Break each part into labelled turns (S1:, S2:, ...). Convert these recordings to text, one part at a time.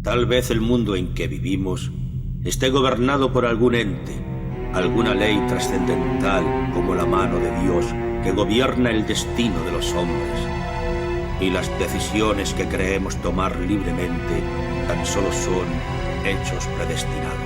S1: Tal vez el mundo en que vivimos esté gobernado por algún ente, alguna ley trascendental como la mano de Dios que gobierna el destino de los hombres. Y las decisiones que creemos tomar libremente tan solo son hechos predestinados.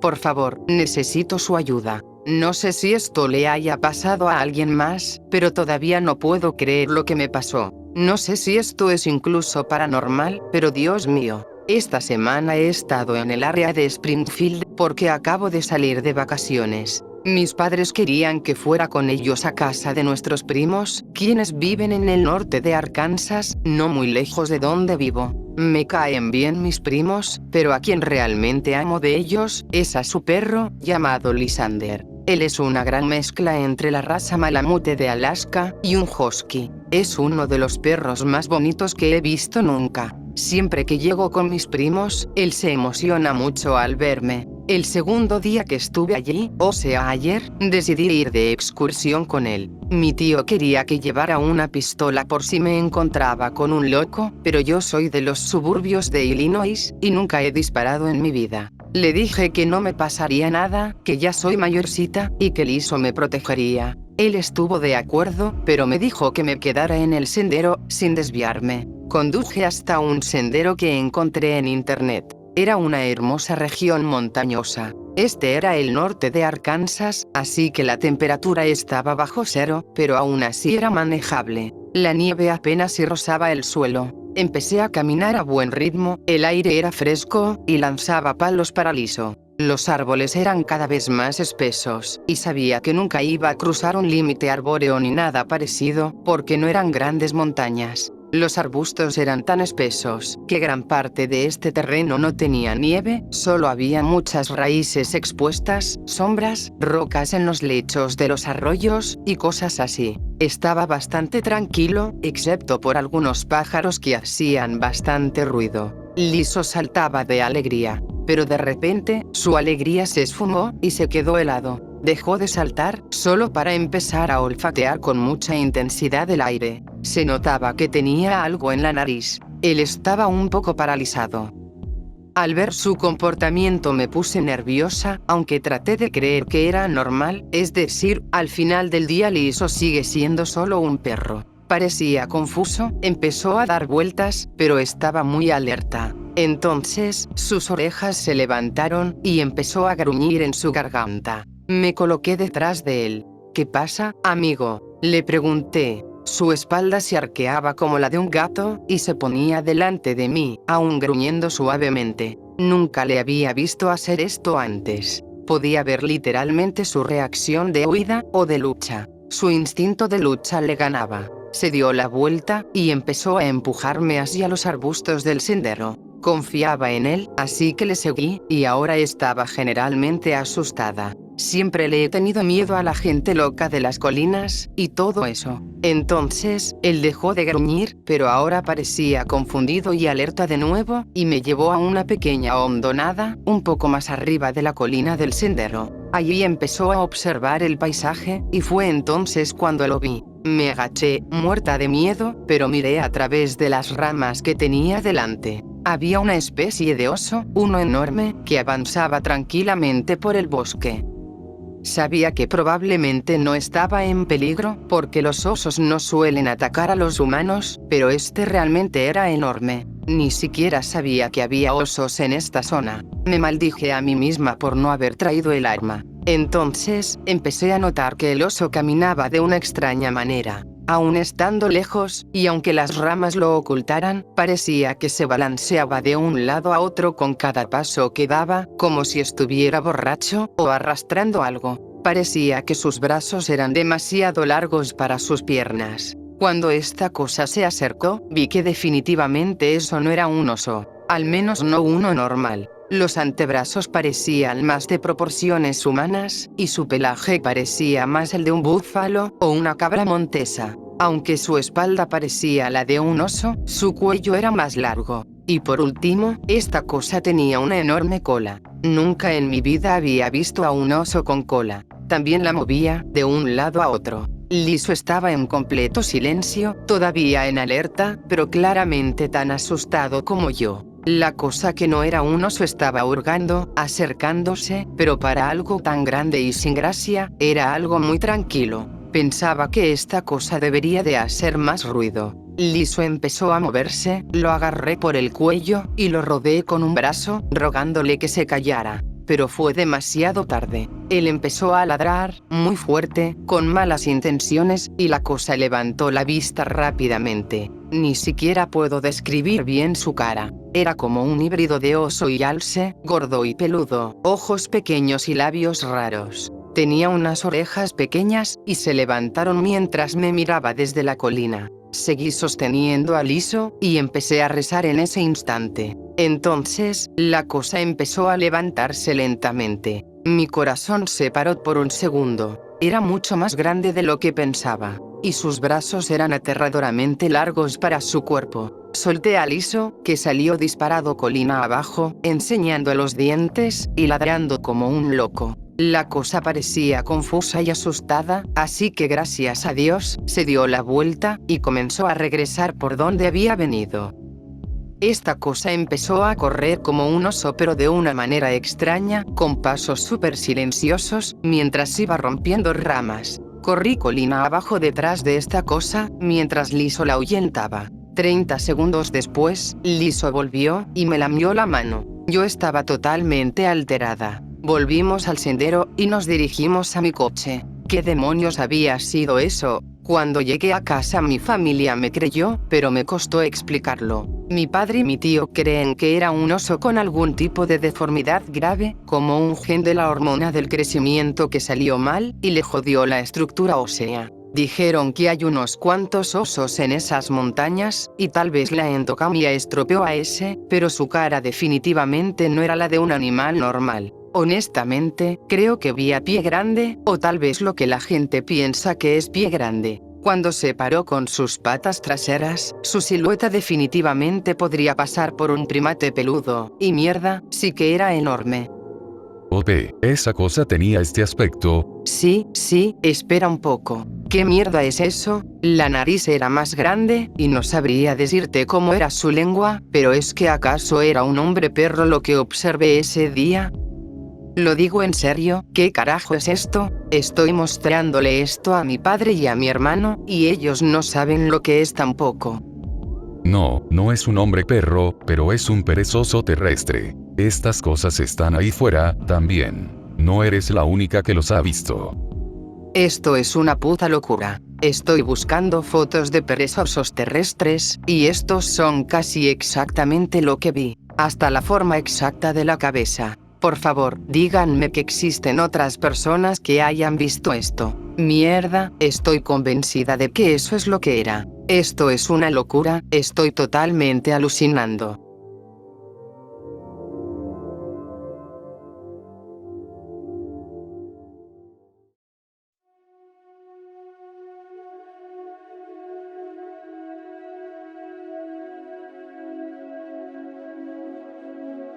S2: Por favor, necesito su ayuda. No sé si esto le haya pasado a alguien más, pero todavía no puedo creer lo que me pasó. No sé si esto es incluso paranormal, pero Dios mío. Esta semana he estado en el área de Springfield porque acabo de salir de vacaciones. Mis padres querían que fuera con ellos a casa de nuestros primos, quienes viven en el norte de Arkansas, no muy lejos de donde vivo. Me caen bien mis primos, pero a quien realmente amo de ellos es a su perro, llamado Lysander. Él es una gran mezcla entre la raza Malamute de Alaska y un husky. Es uno de los perros más bonitos que he visto nunca. Siempre que llego con mis primos, él se emociona mucho al verme. El segundo día que estuve allí, o sea ayer, decidí ir de excursión con él. Mi tío quería que llevara una pistola por si me encontraba con un loco, pero yo soy de los suburbios de Illinois, y nunca he disparado en mi vida. Le dije que no me pasaría nada, que ya soy mayorcita, y que Liso me protegería. Él estuvo de acuerdo, pero me dijo que me quedara en el sendero, sin desviarme. Conduje hasta un sendero que encontré en internet. Era una hermosa región montañosa. Este era el norte de Arkansas, así que la temperatura estaba bajo cero, pero aún así era manejable. La nieve apenas si rozaba el suelo. Empecé a caminar a buen ritmo, el aire era fresco, y lanzaba palos para Liso. Los árboles eran cada vez más espesos, y sabía que nunca iba a cruzar un límite arbóreo ni nada parecido, porque no eran grandes montañas. Los arbustos eran tan espesos, que gran parte de este terreno no tenía nieve, solo había muchas raíces expuestas, sombras, rocas en los lechos de los arroyos, y cosas así. Estaba bastante tranquilo, excepto por algunos pájaros que hacían bastante ruido. Liso saltaba de alegría, pero de repente, su alegría se esfumó, y se quedó helado. Dejó de saltar, solo para empezar a olfatear con mucha intensidad el aire. Se notaba que tenía algo en la nariz. Él estaba un poco paralizado. Al ver su comportamiento me puse nerviosa, aunque traté de creer que era normal, es decir, al final del día Liso sigue siendo solo un perro. Parecía confuso, empezó a dar vueltas, pero estaba muy alerta. Entonces, sus orejas se levantaron, y empezó a gruñir en su garganta. Me coloqué detrás de él. ¿Qué pasa, amigo?, le pregunté. Su espalda se arqueaba como la de un gato, y se ponía delante de mí, aún gruñendo suavemente. Nunca le había visto hacer esto antes. Podía ver literalmente su reacción de huida, o de lucha. Su instinto de lucha le ganaba. Se dio la vuelta, y empezó a empujarme hacia los arbustos del sendero. Confiaba en él, así que le seguí, y ahora estaba generalmente asustada. Siempre le he tenido miedo a la gente loca de las colinas, y todo eso. Entonces, él dejó de gruñir, pero ahora parecía confundido y alerta de nuevo, y me llevó a una pequeña hondonada, un poco más arriba de la colina del sendero. Allí empezó a observar el paisaje, y fue entonces cuando lo vi. Me agaché, muerta de miedo, pero miré a través de las ramas que tenía delante. Había una especie de oso, uno enorme, que avanzaba tranquilamente por el bosque. Sabía que probablemente no estaba en peligro, porque los osos no suelen atacar a los humanos, pero este realmente era enorme. Ni siquiera sabía que había osos en esta zona. Me maldije a mí misma por no haber traído el arma. Entonces, empecé a notar que el oso caminaba de una extraña manera. Aún estando lejos, y aunque las ramas lo ocultaran, parecía que se balanceaba de un lado a otro con cada paso que daba, como si estuviera borracho, o arrastrando algo. Parecía que sus brazos eran demasiado largos para sus piernas. Cuando esta cosa se acercó, vi que definitivamente eso no era un oso. Al menos no uno normal. Los antebrazos parecían más de proporciones humanas, y su pelaje parecía más el de un búfalo, o una cabra montesa. Aunque su espalda parecía la de un oso, su cuello era más largo. Y por último, esta cosa tenía una enorme cola. Nunca en mi vida había visto a un oso con cola. También la movía de un lado a otro. Liso estaba en completo silencio, todavía en alerta, pero claramente tan asustado como yo. La cosa que no era un oso estaba hurgando, acercándose, pero para algo tan grande y sin gracia, era algo muy tranquilo. Pensaba que esta cosa debería de hacer más ruido. Liso empezó a moverse, lo agarré por el cuello, y lo rodeé con un brazo, rogándole que se callara. Pero fue demasiado tarde. Él empezó a ladrar, muy fuerte, con malas intenciones, y la cosa levantó la vista rápidamente. Ni siquiera puedo describir bien su cara. Era como un híbrido de oso y alce, gordo y peludo, ojos pequeños y labios raros. Tenía unas orejas pequeñas, y se levantaron mientras me miraba desde la colina. Seguí sosteniendo a Liso, y empecé a rezar en ese instante. Entonces, la cosa empezó a levantarse lentamente. Mi corazón se paró por un segundo. Era mucho más grande de lo que pensaba, y sus brazos eran aterradoramente largos para su cuerpo. Solté a Liso, que salió disparado colina abajo, enseñando los dientes, y ladrando como un loco. La cosa parecía confusa y asustada, así que gracias a Dios, se dio la vuelta, y comenzó a regresar por donde había venido. Esta cosa empezó a correr como un oso, pero de una manera extraña, con pasos súper silenciosos, mientras iba rompiendo ramas. Corrí colina abajo detrás de esta cosa, mientras Liso la ahuyentaba. 30 segundos después, Liso volvió, y me lamió la mano. Yo estaba totalmente alterada. Volvimos al sendero, y nos dirigimos a mi coche. ¿Qué demonios había sido eso? Cuando llegué a casa mi familia me creyó, pero me costó explicarlo. Mi padre y mi tío creen que era un oso con algún tipo de deformidad grave, como un gen de la hormona del crecimiento que salió mal, y le jodió la estructura ósea. Dijeron que hay unos cuantos osos en esas montañas, y tal vez la endogamia estropeó a ese, pero su cara definitivamente no era la de un animal normal. Honestamente, creo que vi a Pie Grande, o tal vez lo que la gente piensa que es Pie Grande. Cuando se paró con sus patas traseras, su silueta definitivamente podría pasar por un primate peludo, y mierda, sí que era enorme.
S3: ¿Esa cosa tenía este aspecto?
S2: Sí, espera un poco. ¿Qué mierda es eso? La nariz era más grande, y no sabría decirte cómo era su lengua, pero ¿es que acaso era un hombre perro lo que observé ese día? Lo digo en serio, ¿qué carajo es esto? Estoy mostrándole esto a mi padre y a mi hermano, y ellos no saben lo que es tampoco.
S3: No es un hombre perro, pero es un perezoso terrestre. Estas cosas están ahí fuera, también. No eres la única que los ha visto.
S2: Esto es una puta locura. Estoy buscando fotos de perezosos terrestres, y estos son casi exactamente lo que vi. Hasta la forma exacta de la cabeza. Por favor, díganme que existen otras personas que hayan visto esto. Mierda, estoy convencida de que eso es lo que era. Esto es una locura, estoy totalmente alucinando.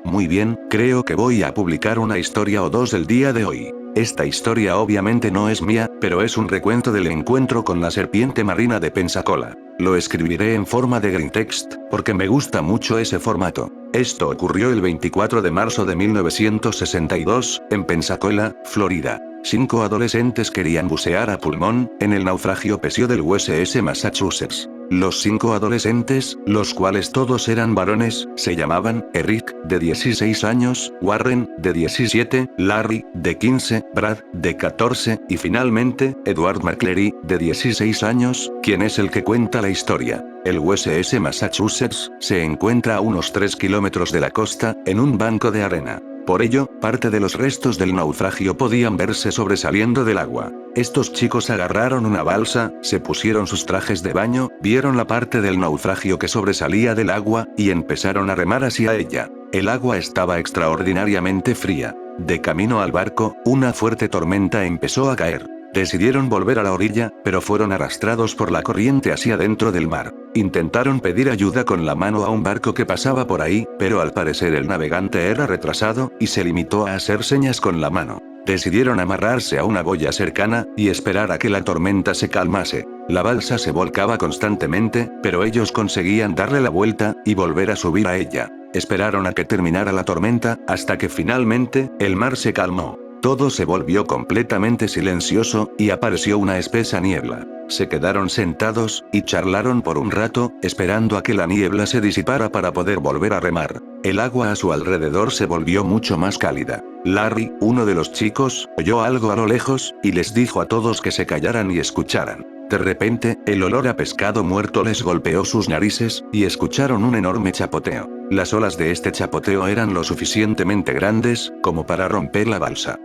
S4: Muy bien, creo que voy a publicar una historia o dos el día de hoy. Esta historia obviamente no es mía, pero es un recuento del encuentro con la serpiente marina de Pensacola. Lo escribiré en forma de green text, porque me gusta mucho ese formato. Esto ocurrió el 24 de marzo de 1962, en Pensacola, Florida. 5 adolescentes querían bucear a pulmón, en el naufragio Pesio del USS Massachusetts. Los 5 adolescentes, los cuales todos eran varones, se llamaban Eric, de 16 años, Warren, de 17, Larry, de 15, Brad, de 14, y finalmente, Edward McCleary, de 16 años, quien es el que cuenta la historia. El USS Massachusetts se encuentra a unos 3 kilómetros de la costa, en un banco de arena. Por ello, parte de los restos del naufragio podían verse sobresaliendo del agua. Estos chicos agarraron una balsa, se pusieron sus trajes de baño, vieron la parte del naufragio que sobresalía del agua, y empezaron a remar hacia ella. El agua estaba extraordinariamente fría. De camino al barco, una fuerte tormenta empezó a caer. Decidieron volver a la orilla, pero fueron arrastrados por la corriente hacia dentro del mar. Intentaron pedir ayuda con la mano a un barco que pasaba por ahí, pero al parecer el navegante era retrasado, y se limitó a hacer señas con la mano. Decidieron amarrarse a una boya cercana, y esperar a que la tormenta se calmase. La balsa se volcaba constantemente, pero ellos conseguían darle la vuelta, y volver a subir a ella. Esperaron a que terminara la tormenta, hasta que finalmente, el mar se calmó. Todo se volvió completamente silencioso, y apareció una espesa niebla. Se quedaron sentados, y charlaron por un rato, esperando a que la niebla se disipara para poder volver a remar. El agua a su alrededor se volvió mucho más cálida. Larry, uno de los chicos, oyó algo a lo lejos, y les dijo a todos que se callaran y escucharan. De repente, el olor a pescado muerto les golpeó sus narices, y escucharon un enorme chapoteo. Las olas de este chapoteo eran lo suficientemente grandes, como para romper la balsa.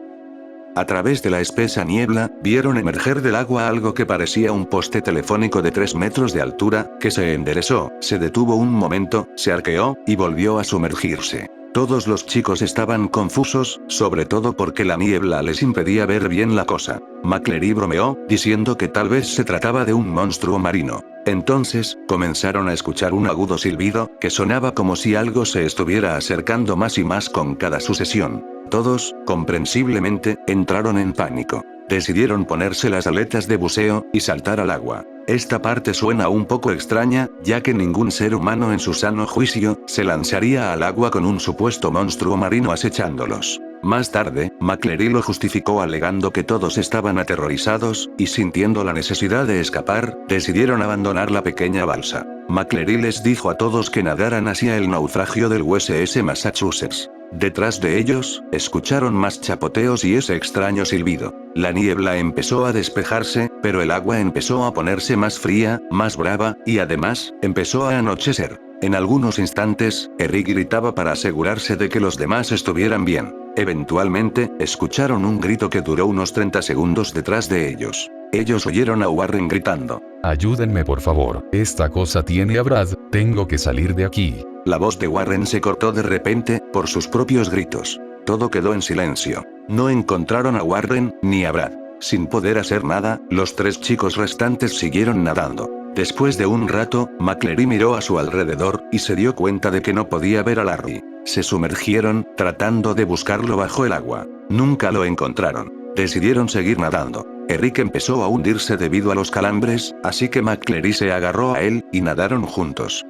S4: A través de la espesa niebla, vieron emerger del agua algo que parecía un poste telefónico de 3 metros de altura, que se enderezó, se detuvo un momento, se arqueó, y volvió a sumergirse. Todos los chicos estaban confusos, sobre todo porque la niebla les impedía ver bien la cosa. McCleary bromeó, diciendo que tal vez se trataba de un monstruo marino. Entonces, comenzaron a escuchar un agudo silbido, que sonaba como si algo se estuviera acercando más y más con cada sucesión. Todos, comprensiblemente, entraron en pánico. Decidieron ponerse las aletas de buceo, y saltar al agua. Esta parte suena un poco extraña, ya que ningún ser humano en su sano juicio, se lanzaría al agua con un supuesto monstruo marino acechándolos. Más tarde, McCleary lo justificó alegando que todos estaban aterrorizados, y sintiendo la necesidad de escapar, decidieron abandonar la pequeña balsa. McCleary les dijo a todos que nadaran hacia el naufragio del USS Massachusetts. Detrás de ellos, escucharon más chapoteos y ese extraño silbido. La niebla empezó a despejarse, pero el agua empezó a ponerse más fría, más brava, y además, empezó a anochecer. En algunos instantes, Eric gritaba para asegurarse de que los demás estuvieran bien. Eventualmente, escucharon un grito que duró unos 30 segundos detrás de ellos. Ellos oyeron a Warren gritando:
S3: Ayúdenme por favor, esta cosa tiene a Brad, tengo que salir de aquí.
S4: La voz de Warren se cortó de repente, por sus propios gritos. Todo quedó en silencio. No encontraron a Warren, ni a Brad. Sin poder hacer nada, los 3 chicos restantes siguieron nadando. Después de un rato, McCleary miró a su alrededor, y se dio cuenta de que no podía ver a Larry. Se sumergieron, tratando de buscarlo bajo el agua. Nunca lo encontraron. Decidieron seguir nadando. Eric empezó a hundirse debido a los calambres, así que McCleary se agarró a él, y nadaron juntos.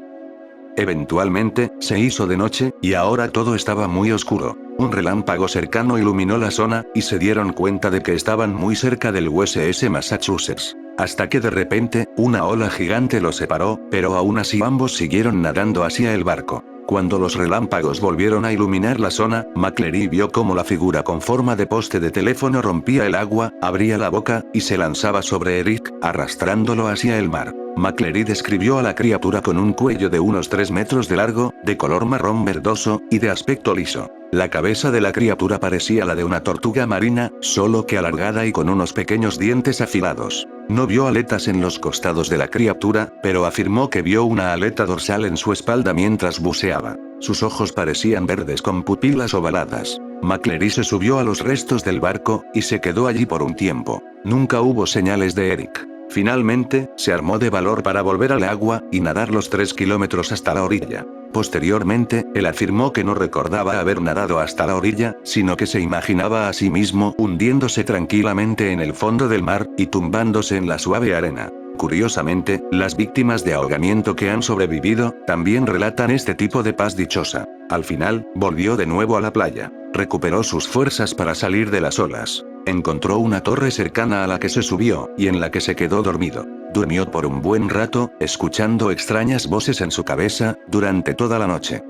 S4: Eventualmente, se hizo de noche, y ahora todo estaba muy oscuro. Un relámpago cercano iluminó la zona, y se dieron cuenta de que estaban muy cerca del USS Massachusetts. Hasta que de repente, una ola gigante los separó, pero aún así ambos siguieron nadando hacia el barco. Cuando los relámpagos volvieron a iluminar la zona, McCleary vio cómo la figura con forma de poste de teléfono rompía el agua, abría la boca, y se lanzaba sobre Eric, arrastrándolo hacia el mar. McCleary describió a la criatura con un cuello de unos 3 metros de largo, de color marrón verdoso, y de aspecto liso. La cabeza de la criatura parecía la de una tortuga marina, solo que alargada y con unos pequeños dientes afilados. No vio aletas en los costados de la criatura, pero afirmó que vio una aleta dorsal en su espalda mientras buceaba. Sus ojos parecían verdes con pupilas ovaladas. McCleary se subió a los restos del barco, y se quedó allí por un tiempo. Nunca hubo señales de Eric. Finalmente, se armó de valor para volver al agua, y nadar los 3 kilómetros hasta la orilla. Posteriormente, él afirmó que no recordaba haber nadado hasta la orilla, sino que se imaginaba a sí mismo hundiéndose tranquilamente en el fondo del mar, y tumbándose en la suave arena. Curiosamente, las víctimas de ahogamiento que han sobrevivido, también relatan este tipo de paz dichosa. Al final, volvió de nuevo a la playa. Recuperó sus fuerzas para salir de las olas. Encontró una torre cercana a la que se subió, y en la que se quedó dormido. Durmió por un buen rato, escuchando extrañas voces en su cabeza, durante toda la noche.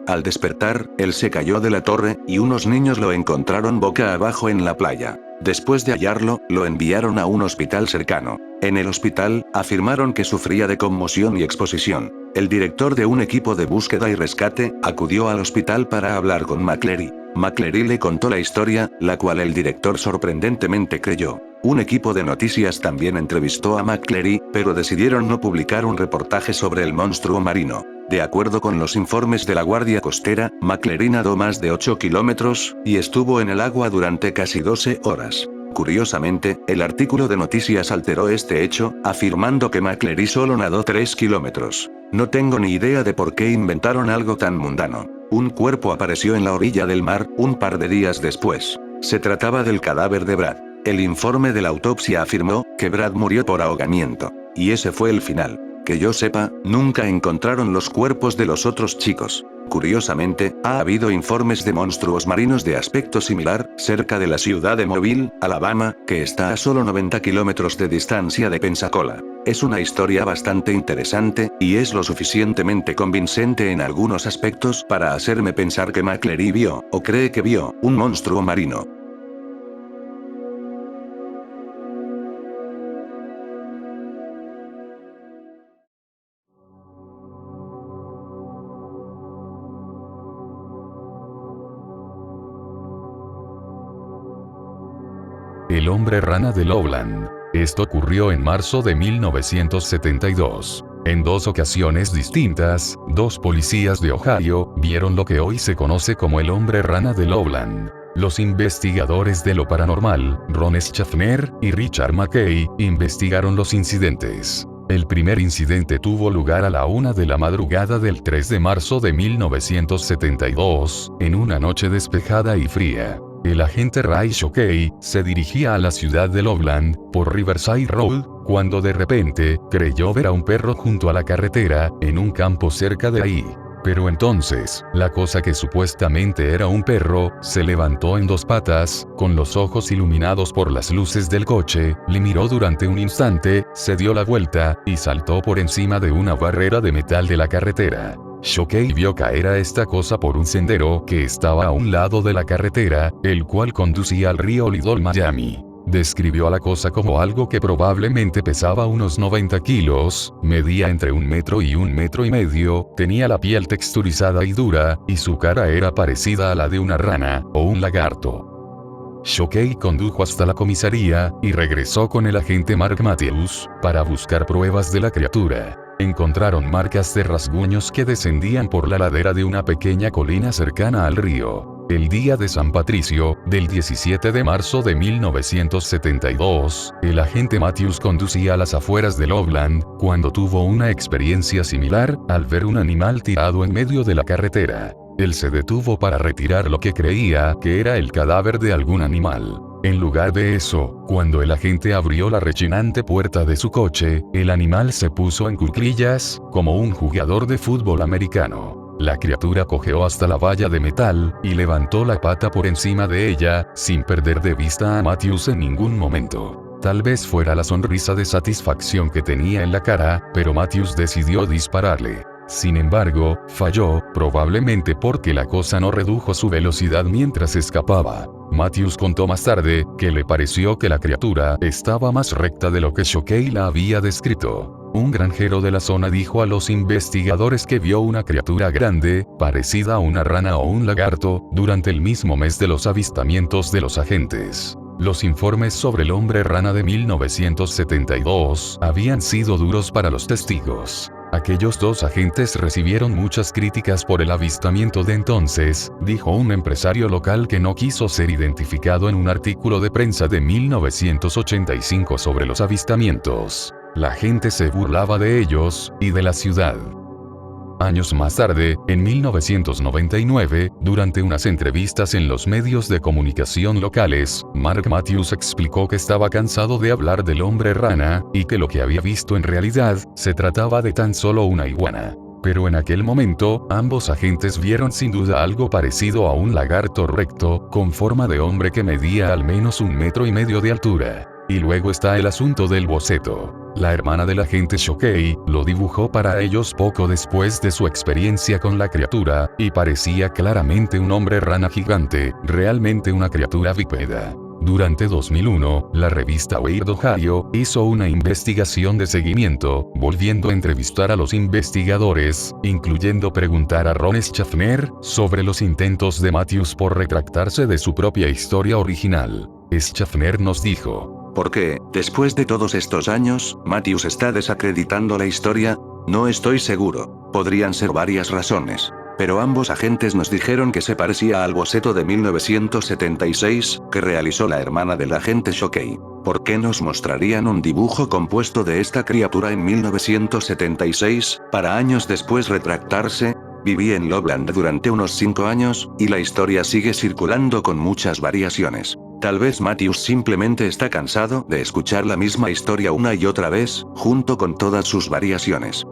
S4: Al despertar, él se cayó de la torre, y unos niños lo encontraron boca abajo en la playa. Después de hallarlo, lo enviaron a un hospital cercano. En el hospital, afirmaron que sufría de conmoción y exposición. El director de un equipo de búsqueda y rescate, acudió al hospital para hablar con McCleary. McCleary le contó la historia, la cual el director sorprendentemente creyó. Un equipo de noticias también entrevistó a McCleary, pero decidieron no publicar un reportaje sobre el monstruo marino. De acuerdo con los informes de la Guardia Costera, McCleary nadó más de 8 kilómetros, y estuvo en el agua durante casi 12 horas. Curiosamente, el artículo de noticias alteró este hecho, afirmando que McCleary solo nadó 3 kilómetros. No tengo ni idea de por qué inventaron algo tan mundano. Un cuerpo apareció en la orilla del mar, un par de días después. Se trataba del cadáver de Brad. El informe de la autopsia afirmó que Brad murió por ahogamiento. Y ese fue el final. Que yo sepa, nunca encontraron los cuerpos de los otros chicos. Curiosamente, ha habido informes de monstruos marinos de aspecto similar, cerca de la ciudad de Mobile, Alabama, que está a solo 90 kilómetros de distancia de Pensacola. Es una historia bastante interesante, y es lo suficientemente convincente en algunos aspectos para hacerme pensar que McCleary vio, o cree que vio, un monstruo marino.
S3: El hombre rana de Loveland. Esto ocurrió en marzo de 1972. En 2 ocasiones distintas, 2 policías de Ohio vieron lo que hoy se conoce como el hombre rana de Loveland. Los investigadores de lo paranormal, Ron Schaffner y Richard McKay, investigaron los incidentes. El primer incidente tuvo lugar a la 1 de la madrugada del 3 de marzo de 1972, en una noche despejada y fría. El agente Ray Shokey se dirigía a la ciudad de Loveland, por Riverside Road, cuando de repente, creyó ver a un perro junto a la carretera, en un campo cerca de ahí. Pero entonces, la cosa que supuestamente era un perro, se levantó en 2 patas, con los ojos iluminados por las luces del coche, le miró durante un instante, se dio la vuelta, y saltó por encima de una barrera de metal de la carretera. Shokey vio caer a esta cosa por un sendero que estaba a un lado de la carretera, el cual conducía al río Lidl, Miami. Describió a la cosa como algo que probablemente pesaba unos 90 kilos, medía entre 1 metro y 1,5 metros, tenía la piel texturizada y dura, y su cara era parecida a la de una rana, o un lagarto. Shokey condujo hasta la comisaría, y regresó con el agente Mark Matthews, para buscar pruebas de la criatura. Encontraron marcas de rasguños que descendían por la ladera de una pequeña colina cercana al río. El día de San Patricio, del 17 de marzo de 1972, el agente Matthews conducía a las afueras de Loveland, cuando tuvo una experiencia similar, al ver un animal tirado en medio de la carretera. Él se detuvo para retirar lo que creía que era el cadáver de algún animal. En lugar de eso, cuando el agente abrió la rechinante puerta de su coche, el animal se puso en cuclillas, como un jugador de fútbol americano. La criatura cojeó hasta la valla de metal, y levantó la pata por encima de ella, sin perder de vista a Matthews en ningún momento. Tal vez fuera la sonrisa de satisfacción que tenía en la cara, pero Matthews decidió dispararle. Sin embargo, falló, probablemente porque la cosa no redujo su velocidad mientras escapaba. Matthews contó más tarde, que le pareció que la criatura estaba más recta de lo que Shokey la había descrito. Un granjero de la zona dijo a los investigadores que vio una criatura grande, parecida a una rana o un lagarto, durante el mismo mes de los avistamientos de los agentes. Los informes sobre el hombre rana de 1972 habían sido duros para los testigos. Aquellos 2 agentes recibieron muchas críticas por el avistamiento de entonces, dijo un empresario local que no quiso ser identificado en un artículo de prensa de 1985 sobre los avistamientos. La gente se burlaba de ellos, y de la ciudad. Años más tarde, en 1999, durante unas entrevistas en los medios de comunicación locales, Mark Matthews explicó que estaba cansado de hablar del hombre rana, y que lo que había visto en realidad, se trataba de tan solo una iguana. Pero en aquel momento, ambos agentes vieron sin duda algo parecido a un lagarto recto, con forma de hombre que medía al menos 1,5 metros de altura. Y luego está el asunto del boceto. La hermana del agente Shokey lo dibujó para ellos poco después de su experiencia con la criatura, y parecía claramente un hombre rana gigante, realmente una criatura bípeda. Durante 2001, la revista Weird Ohio hizo una investigación de seguimiento, volviendo a entrevistar a los investigadores, incluyendo preguntar a Ron Schaffner sobre los intentos de Matthews por retractarse de su propia historia original. Schaffner nos dijo:
S4: ¿por qué, después de todos estos años, Matthews está desacreditando la historia? No estoy seguro. Podrían ser varias razones. pero ambos agentes nos dijeron que se parecía al boceto de 1976, que realizó la hermana del agente Shockey. ¿Por qué nos mostrarían un dibujo compuesto de esta criatura en 1976, para años después retractarse? Viví en Loveland durante unos 5 años, y la historia sigue circulando con muchas variaciones. Tal vez Matthews simplemente está cansado de escuchar la misma historia una y otra vez, junto con todas sus variaciones.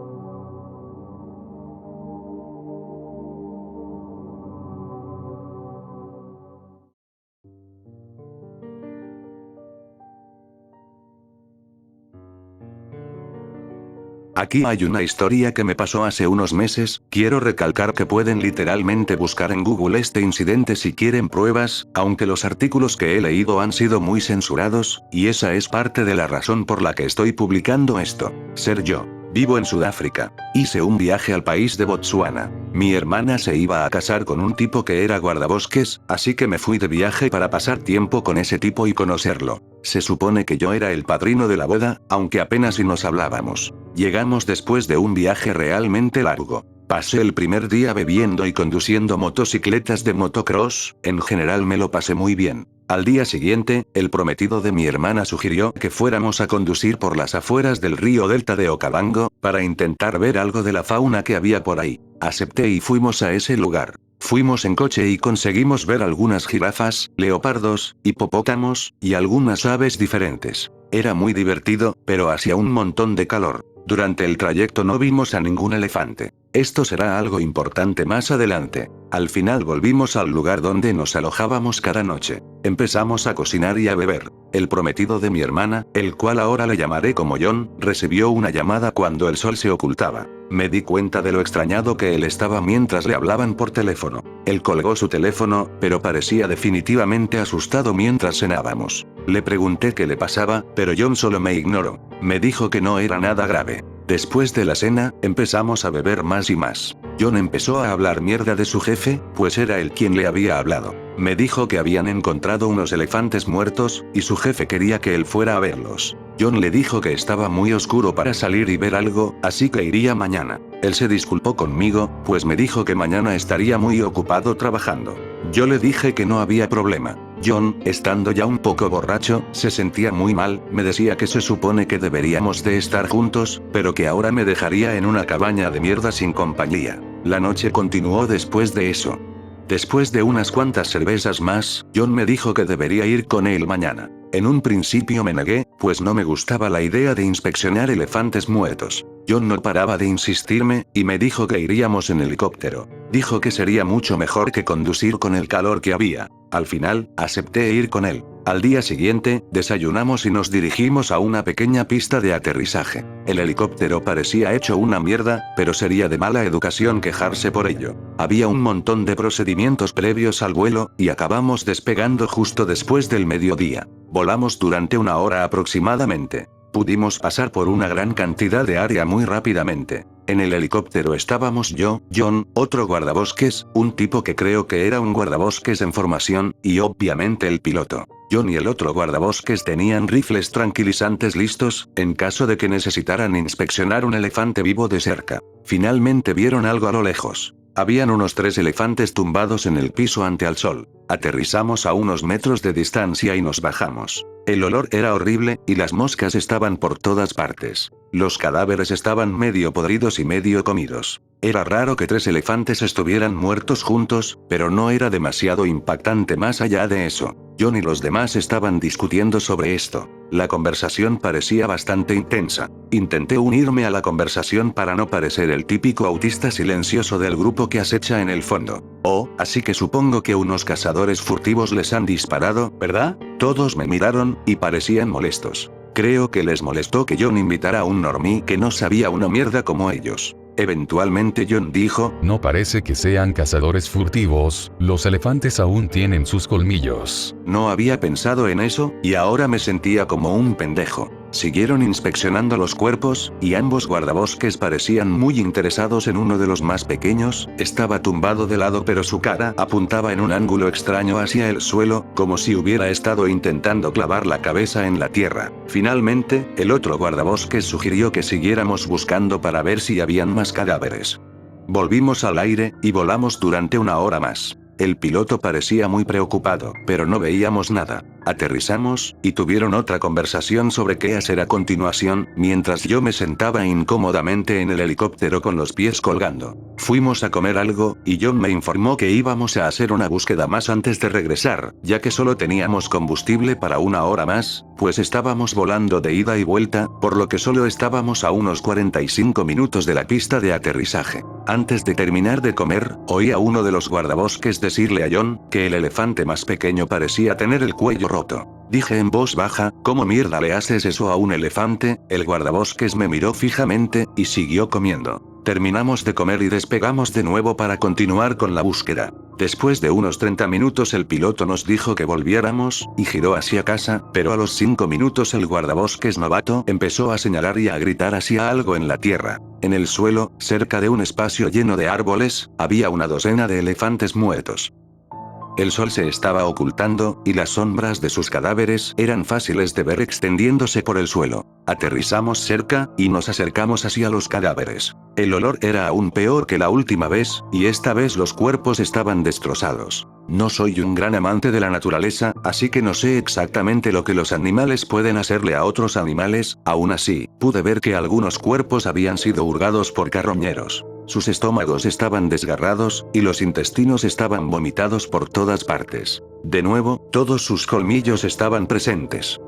S4: Aquí hay una historia que me pasó hace unos meses. Quiero recalcar que pueden literalmente buscar en Google este incidente si quieren pruebas, aunque los artículos que he leído han sido muy censurados, y esa es parte de la razón por la que estoy publicando esto. Ser yo. Vivo en Sudáfrica. Hice un viaje al país de Botsuana. Mi hermana se iba a casar con un tipo que era guardabosques, así que me fui de viaje para pasar tiempo con ese tipo y conocerlo. Se supone que yo era el padrino de la boda, aunque apenas si nos hablábamos. Llegamos después de un viaje realmente largo. Pasé el primer día bebiendo y conduciendo motocicletas de motocross, en general me lo pasé muy bien. Al día siguiente, el prometido de mi hermana sugirió que fuéramos a conducir por las afueras del río Delta de Okavango, para intentar ver algo de la fauna que había por ahí. Acepté y fuimos a ese lugar. Fuimos en coche y conseguimos ver algunas jirafas, leopardos, hipopótamos, y algunas aves diferentes. Era muy divertido, pero hacía un montón de calor. Durante el trayecto no vimos a ningún elefante. Esto será algo importante más adelante. Al final volvimos al lugar donde nos alojábamos cada noche. Empezamos a cocinar y a beber. El prometido de mi hermana, el cual ahora le llamaré como John, recibió una llamada cuando el sol se ocultaba. Me di cuenta de lo extrañado que él estaba mientras le hablaban por teléfono. Él colgó su teléfono, pero parecía definitivamente asustado mientras cenábamos. Le pregunté qué le pasaba, pero John solo me ignoró. Me dijo que no era nada grave. Después de la cena, empezamos a beber más y más. John empezó a hablar mierda de su jefe, pues era él quien le había hablado. Me dijo que habían encontrado unos elefantes muertos, y su jefe quería que él fuera a verlos. John le dijo que estaba muy oscuro para salir y ver algo, así que iría mañana. Él se disculpó conmigo, pues me dijo que mañana estaría muy ocupado trabajando. Yo le dije que no había problema. John, estando ya un poco borracho, se sentía muy mal, me decía que se supone que deberíamos de estar juntos, pero que ahora me dejaría en una cabaña de mierda sin compañía. La noche continuó después de eso. Después de unas cuantas cervezas más, John me dijo que debería ir con él mañana. En un principio me negué, pues no me gustaba la idea de inspeccionar elefantes muertos. John no paraba de insistirme, y me dijo que iríamos en helicóptero. Dijo que sería mucho mejor que conducir con el calor que había. Al final, acepté ir con él. Al día siguiente, desayunamos y nos dirigimos a una pequeña pista de aterrizaje. El helicóptero parecía hecho una mierda, pero sería de mala educación quejarse por ello. Había un montón de procedimientos previos al vuelo, y acabamos despegando justo después del mediodía. Volamos durante 1 hora aproximadamente. Pudimos pasar por una gran cantidad de área muy rápidamente. En el helicóptero estábamos yo, John, otro guardabosques, un tipo que creo que era un guardabosques en formación, y obviamente el piloto. John y el otro guardabosques tenían rifles tranquilizantes listos, en caso de que necesitaran inspeccionar un elefante vivo de cerca. Finalmente vieron algo a lo lejos. Habían unos 3 elefantes tumbados en el piso ante el sol. Aterrizamos a unos metros de distancia y nos bajamos. El olor era horrible, y las moscas estaban por todas partes. Los cadáveres estaban medio podridos y medio comidos. Era raro que 3 elefantes estuvieran muertos juntos, pero no era demasiado impactante más allá de eso. John y los demás estaban discutiendo sobre esto. La conversación parecía bastante intensa. Intenté unirme a la conversación para no parecer el típico autista silencioso del grupo que acecha en el fondo. Oh, así que supongo que unos cazadores furtivos les han disparado, ¿verdad? Todos me miraron, y parecían molestos. Creo que les molestó que John invitara a un normie que no sabía una mierda como ellos. Eventualmente John dijo:
S3: No parece que sean cazadores furtivos, los elefantes aún tienen sus colmillos.
S4: No había pensado en eso, y ahora me sentía como un pendejo. Siguieron inspeccionando los cuerpos, y ambos guardabosques parecían muy interesados en uno de los más pequeños. Estaba tumbado de lado, pero su cara apuntaba en un ángulo extraño hacia el suelo, como si hubiera estado intentando clavar la cabeza en la tierra. Finalmente, el otro guardabosques sugirió que siguiéramos buscando para ver si habían más cadáveres. Volvimos al aire, y volamos durante 1 hora más. El piloto parecía muy preocupado, pero no veíamos nada. Aterrizamos, y tuvieron otra conversación sobre qué hacer a continuación, mientras yo me sentaba incómodamente en el helicóptero con los pies colgando. Fuimos a comer algo, y John me informó que íbamos a hacer una búsqueda más antes de regresar, ya que solo teníamos combustible para 1 hora más, pues estábamos volando de ida y vuelta, por lo que solo estábamos a unos 45 minutos de la pista de aterrizaje. Antes de terminar de comer, oí a uno de los guardabosques decirle a John que el elefante más pequeño parecía tener el cuello roto. Dije en voz baja, ¿cómo mierda le haces eso a un elefante? El guardabosques me miró fijamente, y siguió comiendo. Terminamos de comer y despegamos de nuevo para continuar con la búsqueda. Después de unos 30 minutos el piloto nos dijo que volviéramos, y giró hacia casa, pero a los 5 minutos el guardabosques novato empezó a señalar y a gritar hacia algo en la tierra. En el suelo, cerca de un espacio lleno de árboles, había una docena de elefantes muertos. El sol se estaba ocultando, y las sombras de sus cadáveres eran fáciles de ver extendiéndose por el suelo. Aterrizamos cerca, y nos acercamos hacia los cadáveres. El olor era aún peor que la última vez, y esta vez los cuerpos estaban destrozados. No soy un gran amante de la naturaleza, así que no sé exactamente lo que los animales pueden hacerle a otros animales, aún así, pude ver que algunos cuerpos habían sido hurgados por carroñeros. Sus estómagos estaban desgarrados, y los intestinos estaban vomitados por todas partes. De nuevo, todos sus colmillos estaban presentes.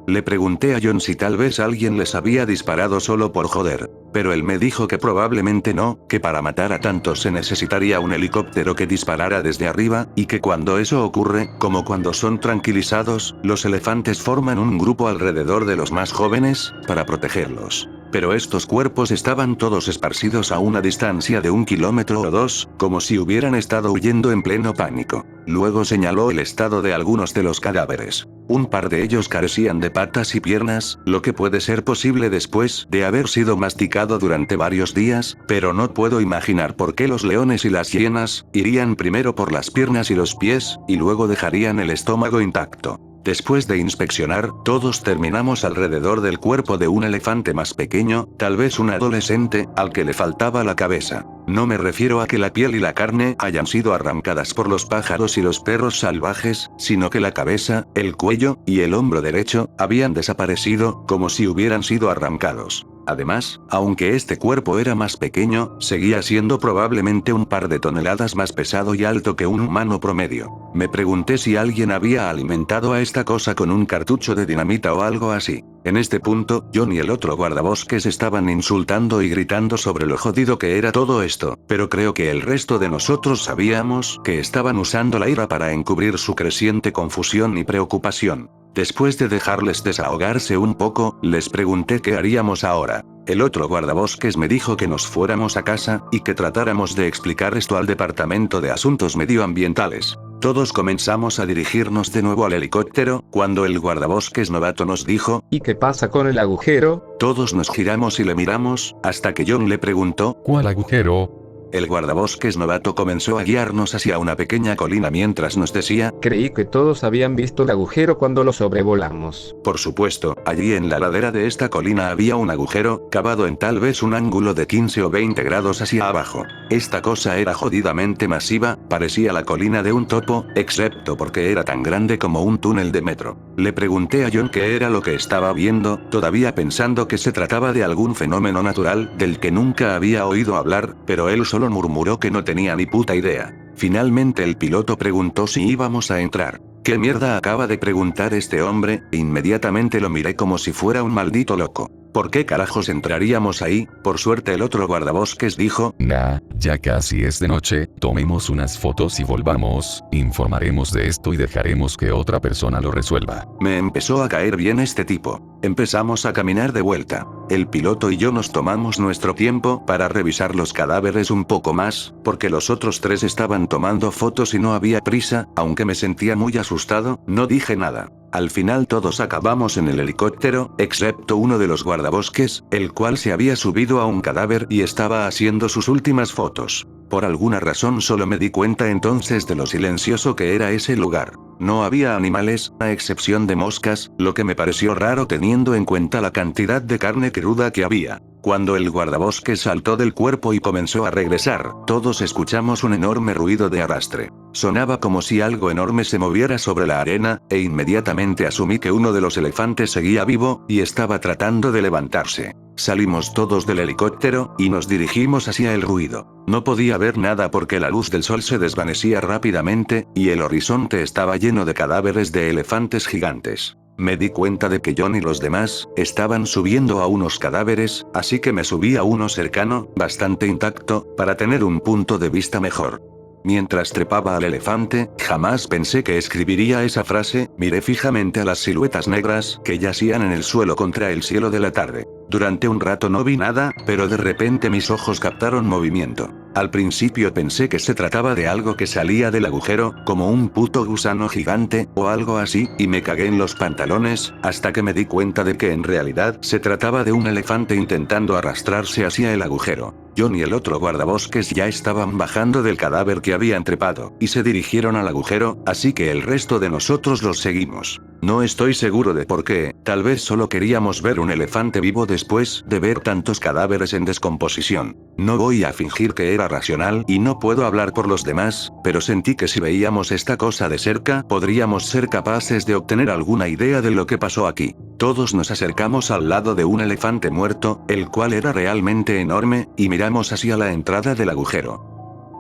S4: Le pregunté a John si tal vez alguien les había disparado solo por joder, pero él me dijo que probablemente no, que para matar a tantos se necesitaría un helicóptero que disparara desde arriba, y que cuando eso ocurre, como cuando son tranquilizados, los elefantes forman un grupo alrededor de los más jóvenes, para protegerlos. Pero estos cuerpos estaban todos esparcidos a una distancia de 1 kilómetro o 2, como si hubieran estado huyendo en pleno pánico. Luego señaló el estado de algunos de los cadáveres. Un par de ellos carecían de patas y piernas, lo que puede ser posible después de haber sido masticado durante varios días, pero no puedo imaginar por qué los leones y las hienas irían primero por las piernas y los pies, y luego dejarían el estómago intacto. Después de inspeccionar, todos terminamos alrededor del cuerpo de un elefante más pequeño, tal vez un adolescente, al que le faltaba la cabeza. No me refiero a que la piel y la carne hayan sido arrancadas por los pájaros y los perros salvajes, sino que la cabeza, el cuello, y el hombro derecho, habían desaparecido, como si hubieran sido arrancados. Además, aunque este cuerpo era más pequeño, seguía siendo probablemente un par de toneladas más pesado y alto que un humano promedio. Me pregunté si alguien había alimentado a esta cosa con un cartucho de dinamita o algo así. En este punto, John y el otro guardabosques estaban insultando y gritando sobre lo jodido que era todo esto, pero creo que el resto de nosotros sabíamos que estaban usando la ira para encubrir su creciente confusión y preocupación. Después de dejarles desahogarse un poco, les pregunté qué haríamos ahora. El otro guardabosques me dijo que nos fuéramos a casa, y que tratáramos de explicar esto al Departamento de Asuntos Medioambientales. Todos comenzamos a dirigirnos de nuevo al helicóptero, cuando el guardabosques novato nos dijo,
S5: ¿y qué pasa con el agujero?
S4: Todos nos giramos y le miramos, hasta que John le preguntó,
S3: ¿cuál agujero?
S4: El guardabosques novato comenzó a guiarnos hacia una pequeña colina mientras nos decía,
S5: creí que todos habían visto el agujero cuando lo sobrevolamos.
S4: Por supuesto, allí en la ladera de esta colina había un agujero, cavado en tal vez un ángulo de 15 o 20 grados hacia abajo. Esta cosa era jodidamente masiva, parecía la colina de un topo, excepto porque era tan grande como un túnel de metro. Le pregunté a John qué era lo que estaba viendo, todavía pensando que se trataba de algún fenómeno natural del que nunca había oído hablar, pero él solo murmuró que no tenía ni puta idea. Finalmente el piloto preguntó si íbamos a entrar. ¿Qué mierda acaba de preguntar este hombre? Inmediatamente lo miré como si fuera un maldito loco. ¿Por qué carajos entraríamos ahí? Por suerte el otro guardabosques dijo,
S3: Nah, ya casi es de noche, tomemos unas fotos y volvamos, informaremos de esto y dejaremos que otra persona lo resuelva.
S4: Me empezó a caer bien este tipo. Empezamos a caminar de vuelta. El piloto y yo nos tomamos nuestro tiempo para revisar los cadáveres un poco más, porque los otros tres estaban tomando fotos y no había prisa, aunque me sentía muy asustado, no dije nada. Al final todos acabamos en el helicóptero, excepto uno de los guardabosques, el cual se había subido a un cadáver y estaba haciendo sus últimas fotos. Por alguna razón solo me di cuenta entonces de lo silencioso que era ese lugar. No había animales, a excepción de moscas, lo que me pareció raro teniendo en cuenta la cantidad de carne cruda que había. Cuando el guardabosques saltó del cuerpo y comenzó a regresar, todos escuchamos un enorme ruido de arrastre. Sonaba como si algo enorme se moviera sobre la arena, e inmediatamente asumí que uno de los elefantes seguía vivo, y estaba tratando de levantarse. Salimos todos del helicóptero, y nos dirigimos hacia el ruido. No podía ver nada porque la luz del sol se desvanecía rápidamente, y el horizonte estaba lleno de cadáveres de elefantes gigantes. Me di cuenta de que John y los demás estaban subiendo a unos cadáveres, así que me subí a uno cercano, bastante intacto, para tener un punto de vista mejor. Mientras trepaba al elefante, jamás pensé que escribiría esa frase, miré fijamente a las siluetas negras que yacían en el suelo contra el cielo de la tarde. Durante un rato no vi nada, pero de repente mis ojos captaron movimiento. Al principio pensé que se trataba de algo que salía del agujero, como un puto gusano gigante, o algo así, y me cagué en los pantalones, hasta que me di cuenta de que en realidad se trataba de un elefante intentando arrastrarse hacia el agujero. John y el otro guardabosques ya estaban bajando del cadáver que habían trepado, y se dirigieron al agujero, así que el resto de nosotros los seguimos. No estoy seguro de por qué, tal vez solo queríamos ver un elefante vivo después de ver tantos cadáveres en descomposición. No voy a fingir que era racional y no puedo hablar por los demás, pero sentí que si veíamos esta cosa de cerca podríamos ser capaces de obtener alguna idea de lo que pasó aquí. Todos nos acercamos al lado de un elefante muerto, el cual era realmente enorme, y miramos hacia la entrada del agujero.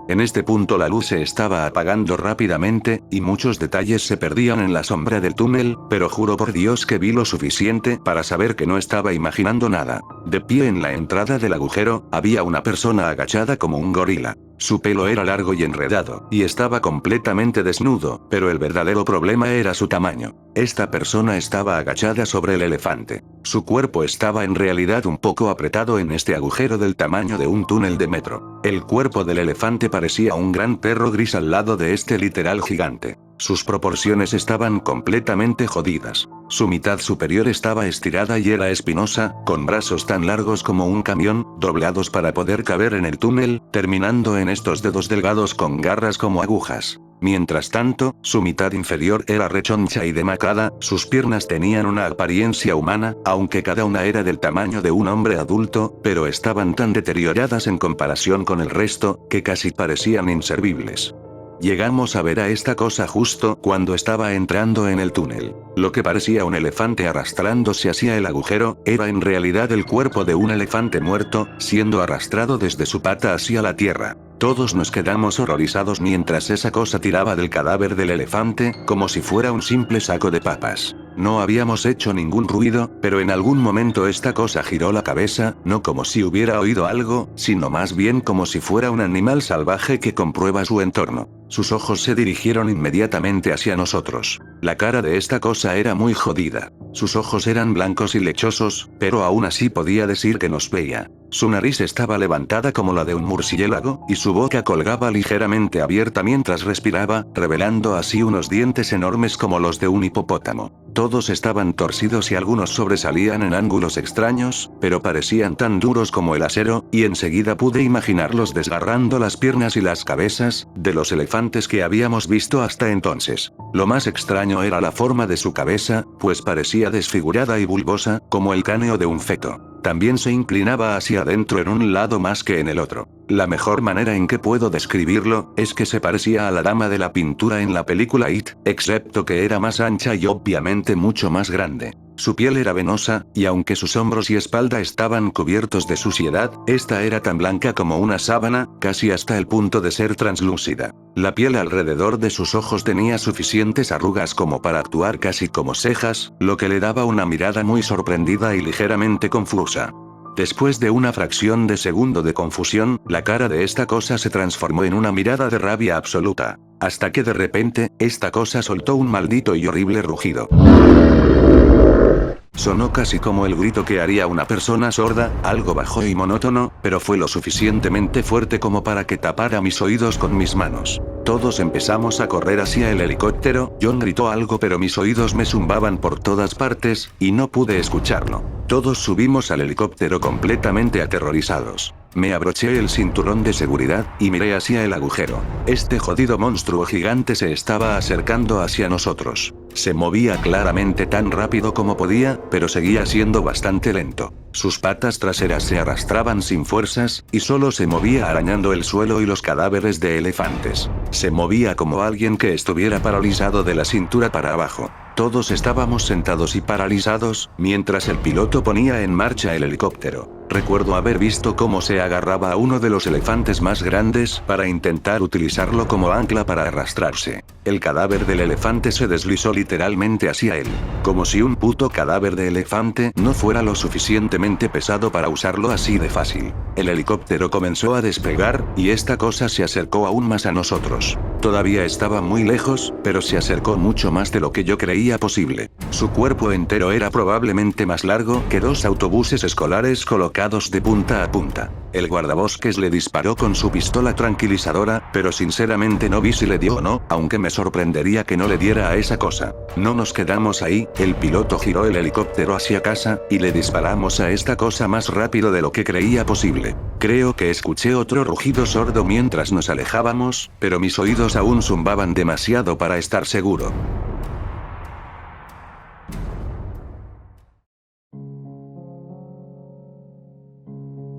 S4: En este punto la luz se estaba apagando rápidamente, y muchos detalles se perdían en la sombra del túnel, pero juro por Dios que vi lo suficiente para saber que no estaba imaginando nada. De pie en la entrada del agujero, había una persona agachada como un gorila. Su pelo era largo y enredado, y estaba completamente desnudo, pero el verdadero problema era su tamaño. Esta persona estaba agachada sobre el elefante. Su cuerpo estaba en realidad un poco apretado en este agujero del tamaño de un túnel de metro. El cuerpo del elefante parecía un gran perro gris al lado de este literal gigante. Sus proporciones estaban completamente jodidas. Su mitad superior estaba estirada y era espinosa, con brazos tan largos como un camión, doblados para poder caber en el túnel, terminando en estos dedos delgados con garras como agujas. Mientras tanto, su mitad inferior era rechoncha y demacrada, sus piernas tenían una apariencia humana, aunque cada una era del tamaño de un hombre adulto, pero estaban tan deterioradas en comparación con el resto, que casi parecían inservibles. Llegamos a ver a esta cosa justo cuando estaba entrando en el túnel. Lo que parecía un elefante arrastrándose hacia el agujero, era en realidad el cuerpo de un elefante muerto, siendo arrastrado desde su pata hacia la tierra. Todos nos quedamos horrorizados mientras esa cosa tiraba del cadáver del elefante, como si fuera un simple saco de papas. No habíamos hecho ningún ruido, pero en algún momento esta cosa giró la cabeza, no como si hubiera oído algo, sino más bien como si fuera un animal salvaje que comprueba su entorno. Sus ojos se dirigieron inmediatamente hacia nosotros. La cara de esta cosa era muy jodida. Sus ojos eran blancos y lechosos, pero aún así podía decir que nos veía. Su nariz estaba levantada como la de un murciélago, y su boca colgaba ligeramente abierta mientras respiraba, revelando así unos dientes enormes como los de un hipopótamo. Todos estaban torcidos y algunos sobresalían en ángulos extraños, pero parecían tan duros como el acero, y enseguida pude imaginarlos desgarrando las piernas y las cabezas de los elefantes que habíamos visto hasta entonces. Lo más extraño era la forma de su cabeza, pues parecía desfigurada y bulbosa, como el cráneo de un feto. También se inclinaba hacia adentro en un lado más que en el otro. La mejor manera en que puedo describirlo, es que se parecía a la dama de la pintura en la película It, excepto que era más ancha y obviamente mucho más grande. Su piel era venosa, y aunque sus hombros y espalda estaban cubiertos de suciedad, esta era tan blanca como una sábana, casi hasta el punto de ser translúcida. La piel alrededor de sus ojos tenía suficientes arrugas como para actuar casi como cejas, lo que le daba una mirada muy sorprendida y ligeramente confusa. Después de una fracción de segundo de confusión, la cara de esta cosa se transformó en una mirada de rabia absoluta. Hasta que de repente, esta cosa soltó un maldito y horrible rugido. Sonó casi como el grito que haría una persona sorda, algo bajo y monótono, pero fue lo suficientemente fuerte como para que tapara mis oídos con mis manos. Todos empezamos a correr hacia el helicóptero. John gritó algo pero mis oídos me zumbaban por todas partes, y no pude escucharlo. Todos subimos al helicóptero completamente aterrorizados. Me abroché el cinturón de seguridad, y miré hacia el agujero. Este jodido monstruo gigante se estaba acercando hacia nosotros. Se movía claramente tan rápido como podía, pero seguía siendo bastante lento. Sus patas traseras se arrastraban sin fuerzas, y solo se movía arañando el suelo y los cadáveres de elefantes. Se movía como alguien que estuviera paralizado de la cintura para abajo. Todos estábamos sentados y paralizados, mientras el piloto ponía en marcha el helicóptero. Recuerdo haber visto cómo se agarraba a uno de los elefantes más grandes para intentar utilizarlo como ancla para arrastrarse. El cadáver del elefante se deslizó literalmente hacia él. Como si un puto cadáver de elefante no fuera lo suficientemente pesado para usarlo así de fácil. El helicóptero comenzó a despegar, y esta cosa se acercó aún más a nosotros. Todavía estaba muy lejos, pero se acercó mucho más de lo que yo creía posible. Su cuerpo entero era probablemente más largo que 2 autobuses escolares colocados de punta a punta. El guardabosques le disparó con su pistola tranquilizadora, pero sinceramente no vi si le dio o no, aunque me sorprendería que no le diera a esa cosa. No nos quedamos ahí, el piloto giró el helicóptero hacia casa, y le disparamos a esta cosa más rápido de lo que creía posible. Creo que escuché otro rugido sordo mientras nos alejábamos, pero mis oídos aún zumbaban demasiado para estar seguro.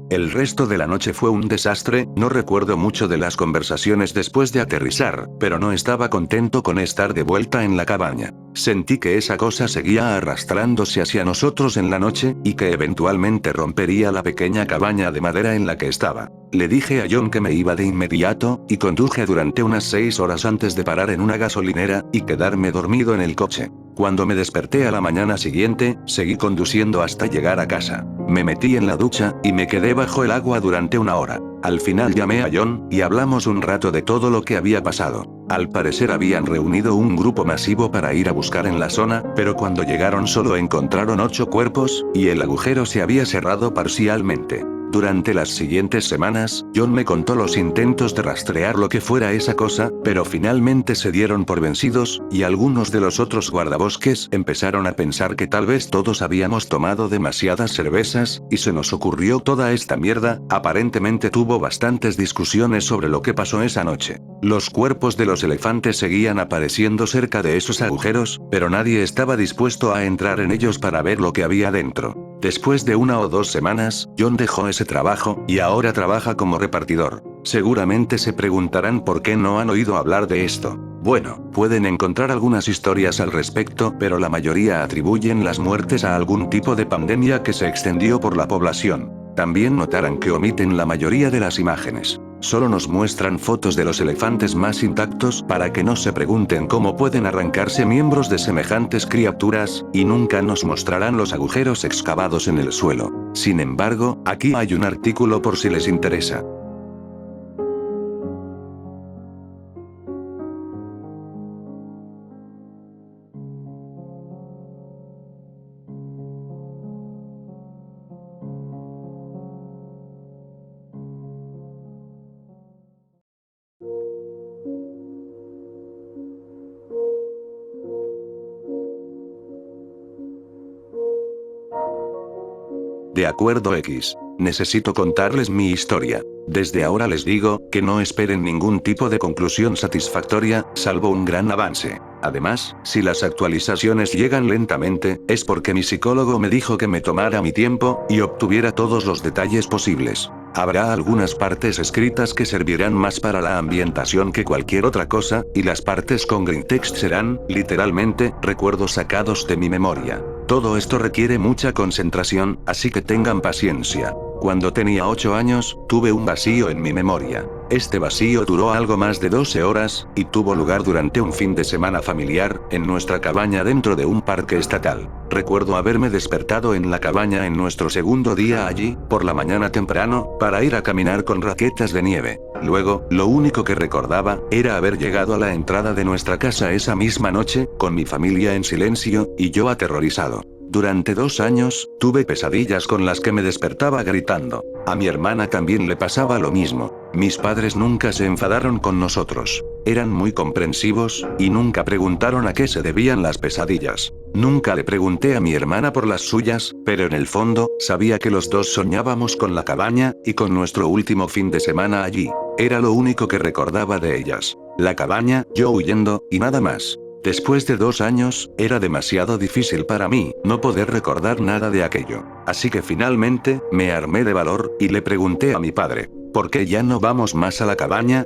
S4: El resto de la noche fue un desastre, no recuerdo mucho de las conversaciones después de aterrizar, pero no estaba contento con estar de vuelta en la cabaña. Sentí que esa cosa seguía arrastrándose hacia nosotros en la noche, y que eventualmente rompería la pequeña cabaña de madera en la que estaba. Le dije a John que me iba de inmediato, y conduje durante unas 6 horas antes de parar en una gasolinera, y quedarme dormido en el coche. Cuando me desperté a la mañana siguiente, seguí conduciendo hasta llegar a casa. Me metí en la ducha, y me quedé bajo el agua durante 1 hora. Al final llamé a John, y hablamos un rato de todo lo que había pasado. Al parecer habían reunido un grupo masivo para ir a buscar en la zona, pero cuando llegaron solo encontraron 8 cuerpos, y el agujero se había cerrado parcialmente. Durante las siguientes semanas, John me contó los intentos de rastrear lo que fuera esa cosa, pero finalmente se dieron por vencidos, y algunos de los otros guardabosques empezaron a pensar que tal vez todos habíamos tomado demasiadas cervezas, y se nos ocurrió toda esta mierda. Aparentemente tuvo bastantes discusiones sobre lo que pasó esa noche. Los cuerpos de los elefantes seguían apareciendo cerca de esos agujeros, pero nadie estaba dispuesto a entrar en ellos para ver lo que había dentro. Después de 1 o 2 semanas, John dejó ese trabajo, y ahora trabaja como repartidor. Seguramente se preguntarán por qué no han oído hablar de esto. Bueno, pueden encontrar algunas historias al respecto, pero la mayoría atribuyen las muertes a algún tipo de pandemia que se extendió por la población. También notarán que omiten la mayoría de las imágenes. Solo nos muestran fotos de los elefantes más intactos para que no se pregunten cómo pueden arrancarse miembros de semejantes criaturas, y nunca nos mostrarán los agujeros excavados en el suelo. Sin embargo, aquí hay un artículo por si les interesa. De acuerdo X. Necesito contarles mi historia. Desde ahora les digo, que no esperen ningún tipo de conclusión satisfactoria, salvo un gran avance. Además, si las actualizaciones llegan lentamente, es porque mi psicólogo me dijo que me tomara mi tiempo, y obtuviera todos los detalles posibles. Habrá algunas partes escritas que servirán más para la ambientación que cualquier otra cosa, y las partes con green text serán, literalmente, recuerdos sacados de mi memoria. Todo esto requiere mucha concentración, así que tengan paciencia. Cuando tenía 8 años, tuve un vacío en mi memoria. Este vacío duró algo más de 12 horas, y tuvo lugar durante un fin de semana familiar, en nuestra cabaña dentro de un parque estatal. Recuerdo haberme despertado en la cabaña en nuestro segundo día allí, por la mañana temprano, para ir a caminar con raquetas de nieve. Luego, lo único que recordaba, era haber llegado a la entrada de nuestra casa esa misma noche, con mi familia en silencio, y yo aterrorizado. Durante 2 años, tuve pesadillas con las que me despertaba gritando. A mi hermana también le pasaba lo mismo. Mis padres nunca se enfadaron con nosotros. Eran muy comprensivos, y nunca preguntaron a qué se debían las pesadillas. Nunca le pregunté a mi hermana por las suyas, pero en el fondo, sabía que los dos soñábamos con la cabaña, y con nuestro último fin de semana allí. Era lo único que recordaba de ellas. La cabaña, yo huyendo, y nada más. Después de 2 años, era demasiado difícil para mí no poder recordar nada de aquello. Así que finalmente, me armé de valor, y le pregunté a mi padre, ¿por qué ya no vamos más a la cabaña?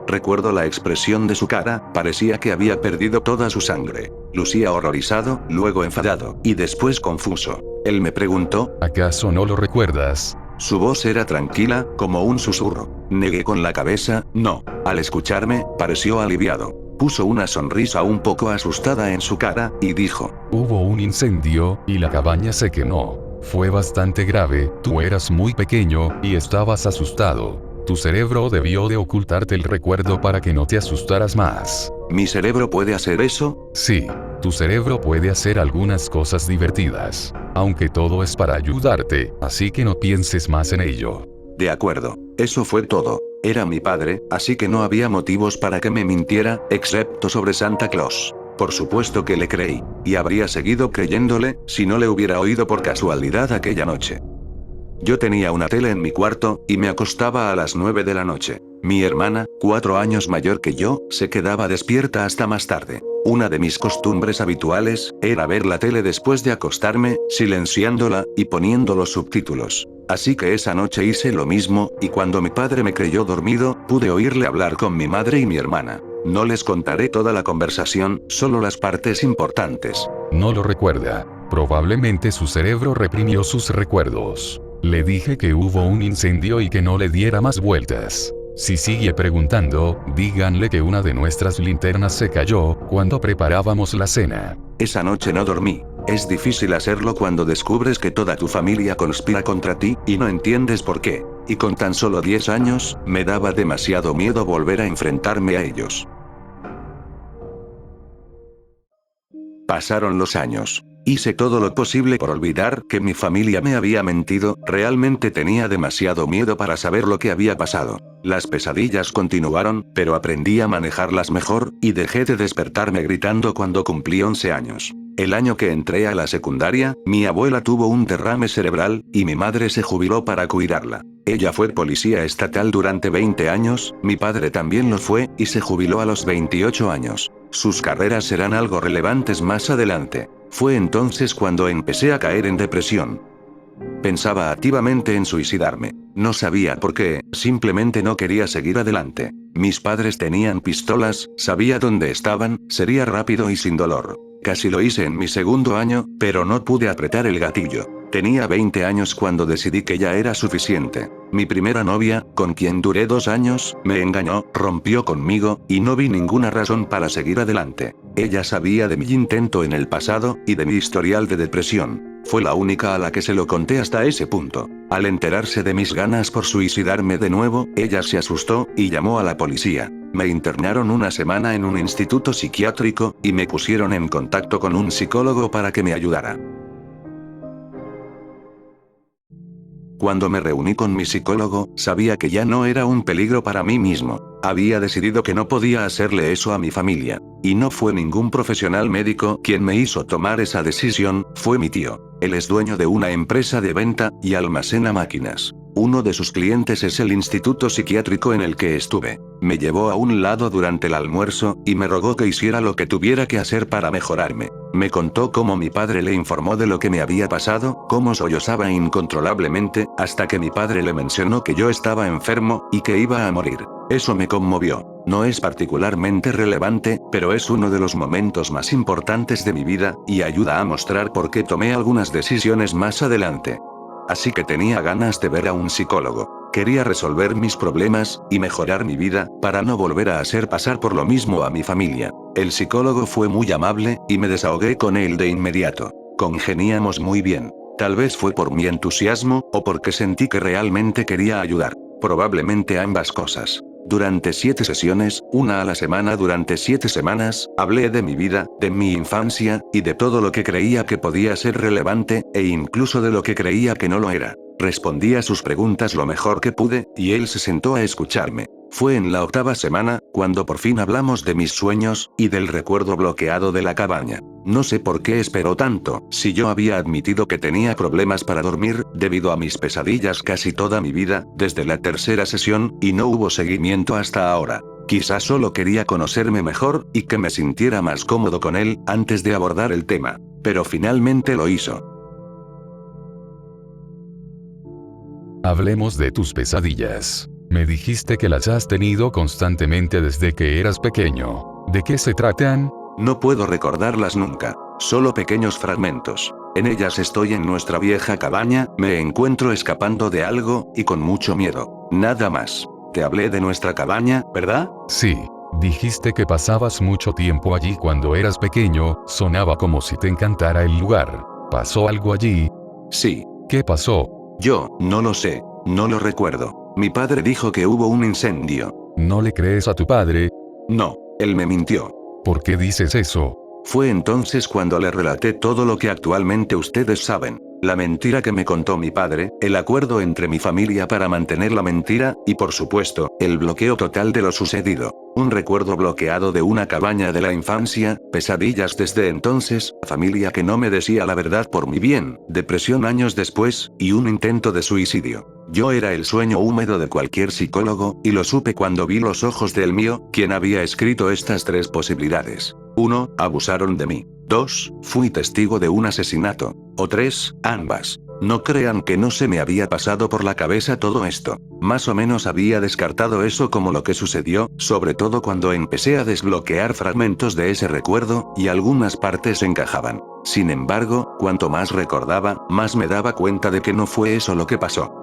S4: Recuerdo la expresión de su cara, parecía que había perdido toda su sangre. Lucía horrorizado, luego enfadado, y después confuso. Él me preguntó,
S3: ¿acaso no lo recuerdas?
S4: Su voz era tranquila, como un susurro. Negué con la cabeza, no. Al escucharme, pareció aliviado. Puso una sonrisa un poco asustada en su cara, y dijo,
S3: Hubo un incendio, y la cabaña se quemó. Fue bastante grave, tú eras muy pequeño, y estabas asustado. Tu cerebro debió de ocultarte el recuerdo para que no te asustaras más.
S4: ¿Mi cerebro puede hacer eso?
S3: Sí, tu cerebro puede hacer algunas cosas divertidas. Aunque todo es para ayudarte, así que no pienses más en ello.
S4: De acuerdo. Eso fue todo. Era mi padre, así que no había motivos para que me mintiera, excepto sobre Santa Claus. Por supuesto que le creí. Y habría seguido creyéndole, si no le hubiera oído por casualidad aquella noche. Yo tenía una tele en mi cuarto, y me acostaba a las 9 de la noche. Mi hermana, 4 años mayor que yo, se quedaba despierta hasta más tarde. Una de mis costumbres habituales, era ver la tele después de acostarme, silenciándola, y poniendo los subtítulos. Así que esa noche hice lo mismo, y cuando mi padre me creyó dormido, pude oírle hablar con mi madre y mi hermana. No les contaré toda la conversación, solo las partes importantes.
S3: No lo recuerda. Probablemente su cerebro reprimió sus recuerdos. Le dije que hubo un incendio y que no le diera más vueltas. Si sigue preguntando, díganle que una de nuestras linternas se cayó cuando preparábamos la cena.
S4: Esa noche no dormí. Es difícil hacerlo cuando descubres que toda tu familia conspira contra ti, y no entiendes por qué. Y con tan solo 10 años, me daba demasiado miedo volver a enfrentarme a ellos. Pasaron los años. Hice todo lo posible por olvidar que mi familia me había mentido, realmente tenía demasiado miedo para saber lo que había pasado. Las pesadillas continuaron, pero aprendí a manejarlas mejor, y dejé de despertarme gritando cuando cumplí 11 años. El año que entré a la secundaria, mi abuela tuvo un derrame cerebral, y mi madre se jubiló para cuidarla. Ella fue policía estatal durante 20 años, mi padre también lo fue, y se jubiló a los 28 años. Sus carreras serán algo relevantes más adelante. Fue entonces cuando empecé a caer en depresión. Pensaba activamente en suicidarme. No sabía por qué, simplemente no quería seguir adelante. Mis padres tenían pistolas, sabía dónde estaban, sería rápido y sin dolor. Casi lo hice en mi segundo año, pero no pude apretar el gatillo. Tenía 20 años cuando decidí que ya era suficiente. Mi primera novia, con quien duré 2 años, me engañó, rompió conmigo, y no vi ninguna razón para seguir adelante. Ella sabía de mi intento en el pasado, y de mi historial de depresión. Fue la única a la que se lo conté hasta ese punto. Al enterarse de mis ganas por suicidarme de nuevo, ella se asustó, y llamó a la policía. Me internaron una semana en un instituto psiquiátrico, y me pusieron en contacto con un psicólogo para que me ayudara. Cuando me reuní con mi psicólogo, sabía que ya no era un peligro para mí mismo. Había decidido que no podía hacerle eso a mi familia. Y no fue ningún profesional médico quien me hizo tomar esa decisión, fue mi tío. Él es dueño de una empresa de venta, y almacena máquinas. Uno de sus clientes es el instituto psiquiátrico en el que estuve. Me llevó a un lado durante el almuerzo, y me rogó que hiciera lo que tuviera que hacer para mejorarme. Me contó cómo mi padre le informó de lo que me había pasado, cómo sollozaba incontrolablemente, hasta que mi padre le mencionó que yo estaba enfermo, y que iba a morir. Eso me conmovió. No es particularmente relevante, pero es uno de los momentos más importantes de mi vida, y ayuda a mostrar por qué tomé algunas decisiones más adelante. Así que tenía ganas de ver a un psicólogo. Quería resolver mis problemas, y mejorar mi vida, para no volver a hacer pasar por lo mismo a mi familia. El psicólogo fue muy amable, y me desahogué con él de inmediato. Congeniamos muy bien. Tal vez fue por mi entusiasmo, o porque sentí que realmente quería ayudar. Probablemente ambas cosas. Durante 7 sesiones, una a la semana durante 7 semanas, hablé de mi vida, de mi infancia, y de todo lo que creía que podía ser relevante, e incluso de lo que creía que no lo era. Respondí a sus preguntas lo mejor que pude, y él se sentó a escucharme. Fue en la 8ª semana, cuando por fin hablamos de mis sueños, y del recuerdo bloqueado de la cabaña. No sé por qué esperó tanto, si yo había admitido que tenía problemas para dormir, debido a mis pesadillas casi toda mi vida, desde la tercera sesión, y no hubo seguimiento hasta ahora. Quizás solo quería conocerme mejor, y que me sintiera más cómodo con él, antes de abordar el tema. Pero finalmente lo hizo.
S3: Hablemos de tus pesadillas. Me dijiste que las has tenido constantemente desde que eras pequeño. ¿De qué se tratan?
S4: No puedo recordarlas nunca. Solo pequeños fragmentos. En ellas estoy en nuestra vieja cabaña, me encuentro escapando de algo, y con mucho miedo. Nada más. Te hablé de nuestra cabaña, ¿verdad?
S3: Sí. Dijiste que pasabas mucho tiempo allí cuando eras pequeño, sonaba como si te encantara el lugar. ¿Pasó algo allí?
S4: Sí.
S3: ¿Qué pasó?
S4: Yo, no lo sé. No lo recuerdo. Mi padre dijo que hubo un incendio.
S3: ¿No le crees a tu padre?
S4: No, él me mintió.
S3: ¿Por qué dices eso?
S4: Fue entonces cuando le relaté todo lo que actualmente ustedes saben. La mentira que me contó mi padre, el acuerdo entre mi familia para mantener la mentira, y por supuesto, el bloqueo total de lo sucedido. Un recuerdo bloqueado de una cabaña de la infancia, pesadillas desde entonces, familia que no me decía la verdad por mi bien, depresión años después, y un intento de suicidio. Yo era el sueño húmedo de cualquier psicólogo, y lo supe cuando vi los ojos del mío, quien había escrito estas tres posibilidades. 1. Abusaron de mí. 2. Fui testigo de un asesinato. O 3. Ambas. No crean que no se me había pasado por la cabeza todo esto. Más o menos había descartado eso como lo que sucedió, sobre todo cuando empecé a desbloquear fragmentos de ese recuerdo, y algunas partes encajaban. Sin embargo, cuanto más recordaba, más me daba cuenta de que no fue eso lo que pasó.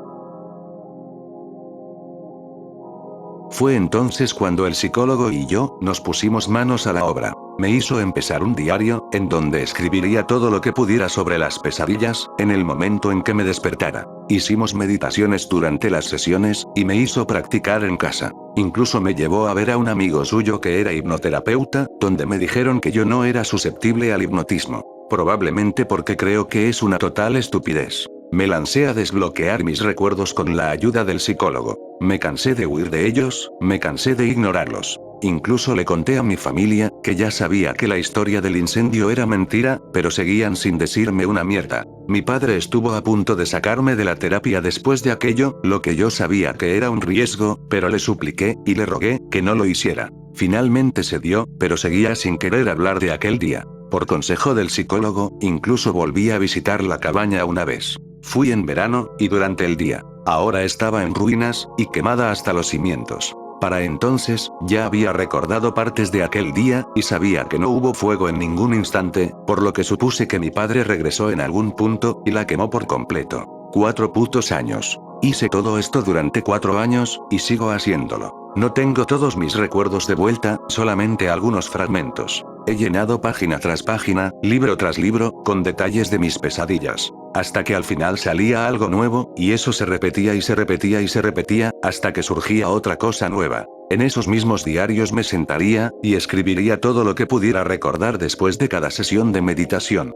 S4: Fue entonces cuando el psicólogo y yo nos pusimos manos a la obra. Me hizo empezar un diario, en donde escribiría todo lo que pudiera sobre las pesadillas, en el momento en que me despertara. Hicimos meditaciones durante las sesiones, y me hizo practicar en casa. Incluso me llevó a ver a un amigo suyo que era hipnoterapeuta, donde me dijeron que yo no era susceptible al hipnotismo. Probablemente porque creo que es una total estupidez. Me lancé a desbloquear mis recuerdos con la ayuda del psicólogo. Me cansé de huir de ellos, me cansé de ignorarlos. Incluso le conté a mi familia, que ya sabía que la historia del incendio era mentira, pero seguían sin decirme una mierda. Mi padre estuvo a punto de sacarme de la terapia después de aquello, lo que yo sabía que era un riesgo, pero le supliqué, y le rogué, que no lo hiciera. Finalmente cedió, pero seguía sin querer hablar de aquel día. Por consejo del psicólogo, incluso volví a visitar la cabaña una vez. Fui en verano, y durante el día. Ahora estaba en ruinas, y quemada hasta los cimientos. Para entonces, ya había recordado partes de aquel día, y sabía que no hubo fuego en ningún instante, por lo que supuse que mi padre regresó en algún punto, y la quemó por completo. 4 putos años. Hice todo esto durante 4 años, y sigo haciéndolo. No tengo todos mis recuerdos de vuelta, solamente algunos fragmentos. He llenado página tras página, libro tras libro, con detalles de mis pesadillas. Hasta que al final salía algo nuevo, y eso se repetía y se repetía y se repetía, hasta que surgía otra cosa nueva. En esos mismos diarios me sentaría, y escribiría todo lo que pudiera recordar después de cada sesión de meditación.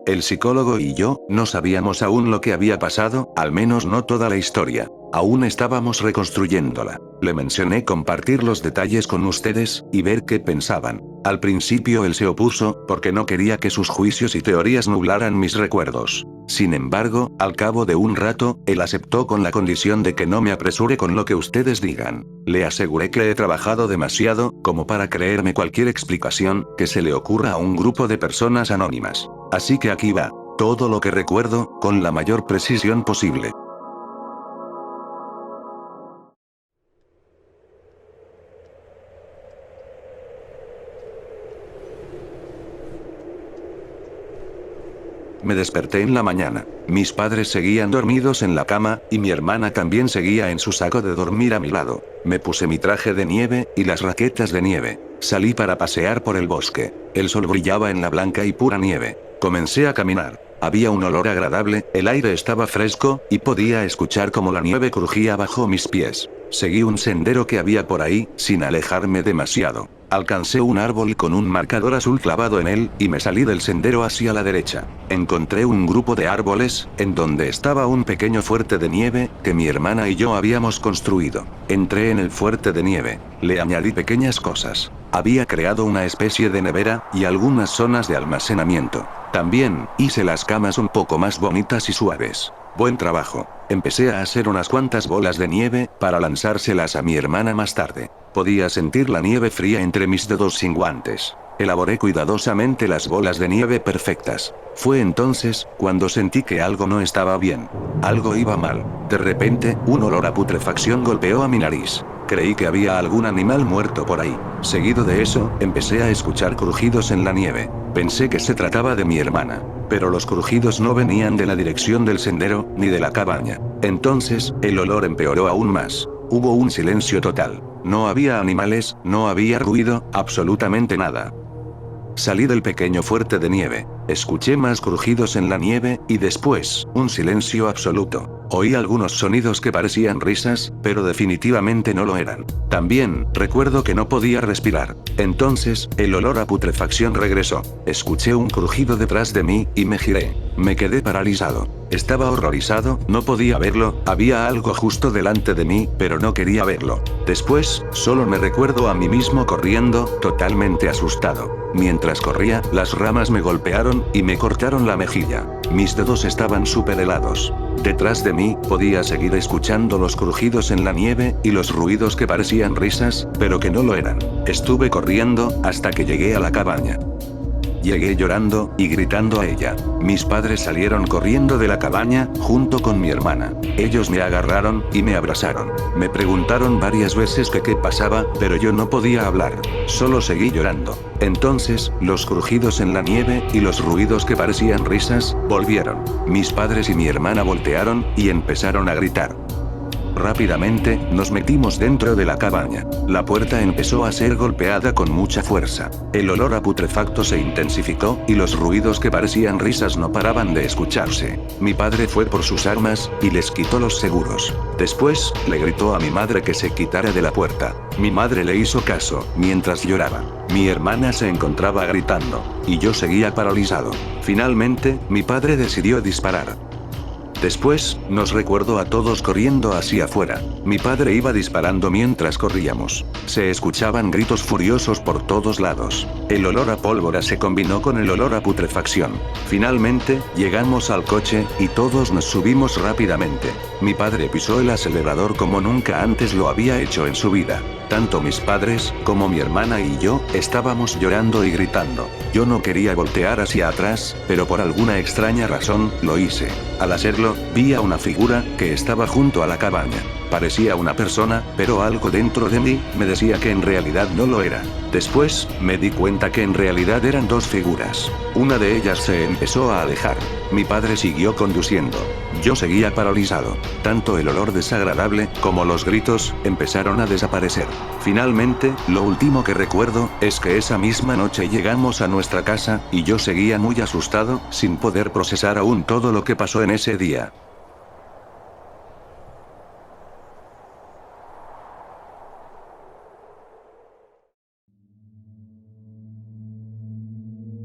S4: El psicólogo y yo, no sabíamos aún lo que había pasado, al menos no toda la historia. Aún estábamos reconstruyéndola. Le mencioné compartir los detalles con ustedes, y ver qué pensaban. Al principio él se opuso, porque no quería que sus juicios y teorías nublaran mis recuerdos. Sin embargo, al cabo de un rato, él aceptó con la condición de que no me apresure con lo que ustedes digan. Le aseguré que he trabajado demasiado, como para creerme cualquier explicación, que se le ocurra a un grupo de personas anónimas. Así que aquí va. Todo lo que recuerdo, con la mayor precisión posible. Me desperté en la mañana. Mis padres seguían dormidos en la cama, y mi hermana también seguía en su saco de dormir a mi lado. Me puse mi traje de nieve, y las raquetas de nieve. Salí para pasear por el bosque. El sol brillaba en la blanca y pura nieve. Comencé a caminar. Había un olor agradable, el aire estaba fresco, y podía escuchar cómo la nieve crujía bajo mis pies. Seguí un sendero que había por ahí, sin alejarme demasiado. Alcancé un árbol con un marcador azul clavado en él, y me salí del sendero hacia la derecha. Encontré un grupo de árboles, en donde estaba un pequeño fuerte de nieve, que mi hermana y yo habíamos construido. Entré en el fuerte de nieve. Le añadí pequeñas cosas. Había creado una especie de nevera, y algunas zonas de almacenamiento. También, hice las camas un poco más bonitas y suaves. Buen trabajo. Empecé a hacer unas cuantas bolas de nieve, para lanzárselas a mi hermana más tarde. Podía sentir la nieve fría entre mis dedos sin guantes. Elaboré cuidadosamente las bolas de nieve perfectas. Fue entonces, cuando sentí que algo no estaba bien. Algo iba mal. De repente, un olor a putrefacción golpeó a mi nariz. Creí que había algún animal muerto por ahí. Seguido de eso, empecé a escuchar crujidos en la nieve. Pensé que se trataba de mi hermana. Pero los crujidos no venían de la dirección del sendero, ni de la cabaña. Entonces, el olor empeoró aún más. Hubo un silencio total. No había animales, no había ruido, absolutamente nada. Salí del pequeño fuerte de nieve. Escuché más crujidos en la nieve, y después, un silencio absoluto. Oí algunos sonidos que parecían risas, pero definitivamente no lo eran. También, recuerdo que no podía respirar. Entonces, el olor a putrefacción regresó. Escuché un crujido detrás de mí, y me giré. Me quedé paralizado. Estaba horrorizado, no podía verlo, había algo justo delante de mí, pero no quería verlo. Después, solo me recuerdo a mí mismo corriendo, totalmente asustado. Mientras corría, las ramas me golpearon, y me cortaron la mejilla. Mis dedos estaban súper helados. Detrás de mí, podía seguir escuchando los crujidos en la nieve, y los ruidos que parecían risas, pero que no lo eran. Estuve corriendo, hasta que llegué a la cabaña. Llegué llorando, y gritando a ella. Mis padres salieron corriendo de la cabaña, junto con mi hermana. Ellos me agarraron, y me abrazaron. Me preguntaron varias veces que qué pasaba, pero yo no podía hablar. Solo seguí llorando. Entonces, los crujidos en la nieve, y los ruidos que parecían risas, volvieron. Mis padres y mi hermana voltearon, y empezaron a gritar. Rápidamente, nos metimos dentro de la cabaña. La puerta empezó a ser golpeada con mucha fuerza. El olor a putrefacto se intensificó, y los ruidos que parecían risas no paraban de escucharse. Mi padre fue por sus armas, y les quitó los seguros. Después, le gritó a mi madre que se quitara de la puerta. Mi madre le hizo caso, mientras lloraba. Mi hermana se encontraba gritando, y yo seguía paralizado. Finalmente, mi padre decidió disparar. Después, nos recuerdo a todos corriendo hacia afuera. Mi padre iba disparando mientras corríamos. Se escuchaban gritos furiosos por todos lados. El olor a pólvora se combinó con el olor a putrefacción. Finalmente, llegamos al coche, y todos nos subimos rápidamente. Mi padre pisó el acelerador como nunca antes lo había hecho en su vida. Tanto mis padres, como mi hermana y yo, estábamos llorando y gritando. Yo no quería voltear hacia atrás, pero por alguna extraña razón, lo hice. Al hacerlo, vi a una figura, que estaba junto a la cabaña. Parecía una persona, pero algo dentro de mí, me decía que en realidad no lo era. Después, me di cuenta que en realidad eran dos figuras. Una de ellas se empezó a alejar. Mi padre siguió conduciendo. Yo seguía paralizado. Tanto el olor desagradable, como los gritos, empezaron a desaparecer. Finalmente, lo último que recuerdo, es que esa misma noche llegamos a nuestra casa, y yo seguía muy asustado, sin poder procesar aún todo lo que pasó en ese día.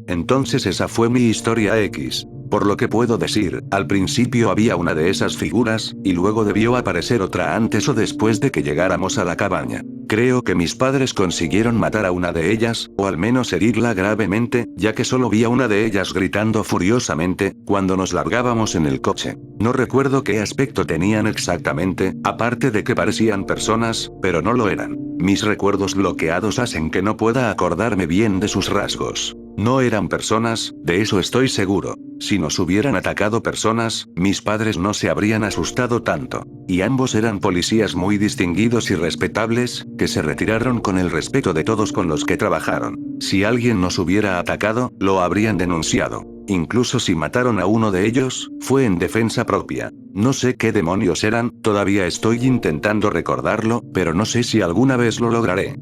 S4: Entonces esa fue mi historia X. Por lo que puedo decir, al principio había una de esas figuras, y luego debió aparecer otra antes o después de que llegáramos a la cabaña. Creo que mis padres consiguieron matar a una de ellas, o al menos herirla gravemente, ya que solo vi a una de ellas gritando furiosamente, cuando nos largábamos en el coche. No recuerdo qué aspecto tenían exactamente, aparte de que parecían personas, pero no lo eran. Mis recuerdos bloqueados hacen que no pueda acordarme bien de sus rasgos. No eran personas, de eso estoy seguro. Si nos hubieran atacado personas, mis padres no se habrían asustado tanto. Y ambos eran policías muy distinguidos y respetables, que se retiraron con el respeto de todos con los que trabajaron. Si alguien nos hubiera atacado, lo habrían denunciado. Incluso si mataron a uno de ellos, fue en defensa propia. No sé qué demonios eran, todavía estoy intentando recordarlo, pero no sé si alguna vez lo lograré.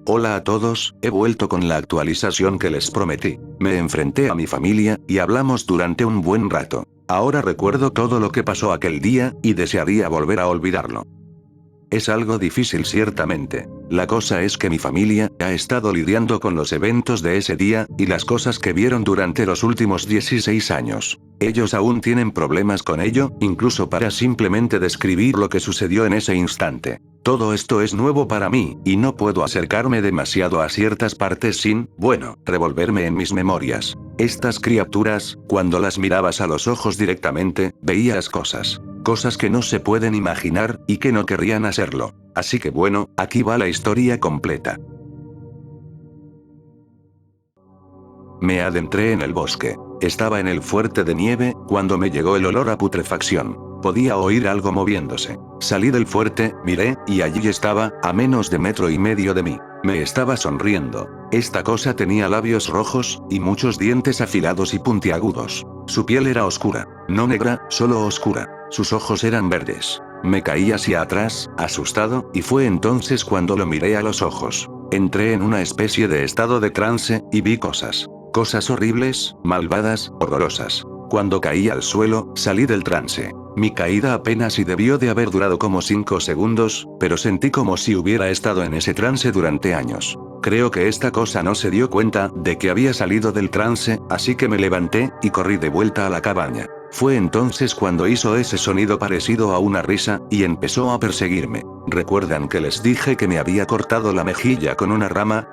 S4: Hola a todos, he vuelto con la actualización que les prometí. Me enfrenté a mi familia, y hablamos durante un buen rato. Ahora recuerdo todo lo que pasó aquel día, y desearía volver a olvidarlo. Es algo difícil ciertamente. La cosa es que mi familia ha estado lidiando con los eventos de ese día, y las cosas que vieron durante los últimos 16 años. Ellos aún tienen problemas con ello, incluso para simplemente describir lo que sucedió en ese instante. Todo esto es nuevo para mí, y no puedo acercarme demasiado a ciertas partes sin, revolverme en mis memorias. Estas criaturas, cuando las mirabas a los ojos directamente, veías cosas que no se pueden imaginar, y que no querrían hacerlo. Así que aquí va la historia completa. Me adentré en el bosque. Estaba en el fuerte de nieve, cuando me llegó el olor a putrefacción. Podía oír algo moviéndose. Salí del fuerte, miré, y allí estaba, a menos de 1,5 metros de mí. Me estaba sonriendo. Esta cosa tenía labios rojos, y muchos dientes afilados y puntiagudos. Su piel era oscura. No negra, solo oscura. Sus ojos eran verdes. Me caí hacia atrás, asustado, y fue entonces cuando lo miré a los ojos. Entré en una especie de estado de trance, y vi cosas. Cosas horribles, malvadas, horrorosas. Cuando caí al suelo, salí del trance. Mi caída apenas si debió de haber durado como 5 segundos, pero sentí como si hubiera estado en ese trance durante años. Creo que esta cosa no se dio cuenta de que había salido del trance, así que me levanté, y corrí de vuelta a la cabaña. Fue entonces cuando hizo ese sonido parecido a una risa, y empezó a perseguirme. ¿Recuerdan que les dije que me había cortado la mejilla con una rama?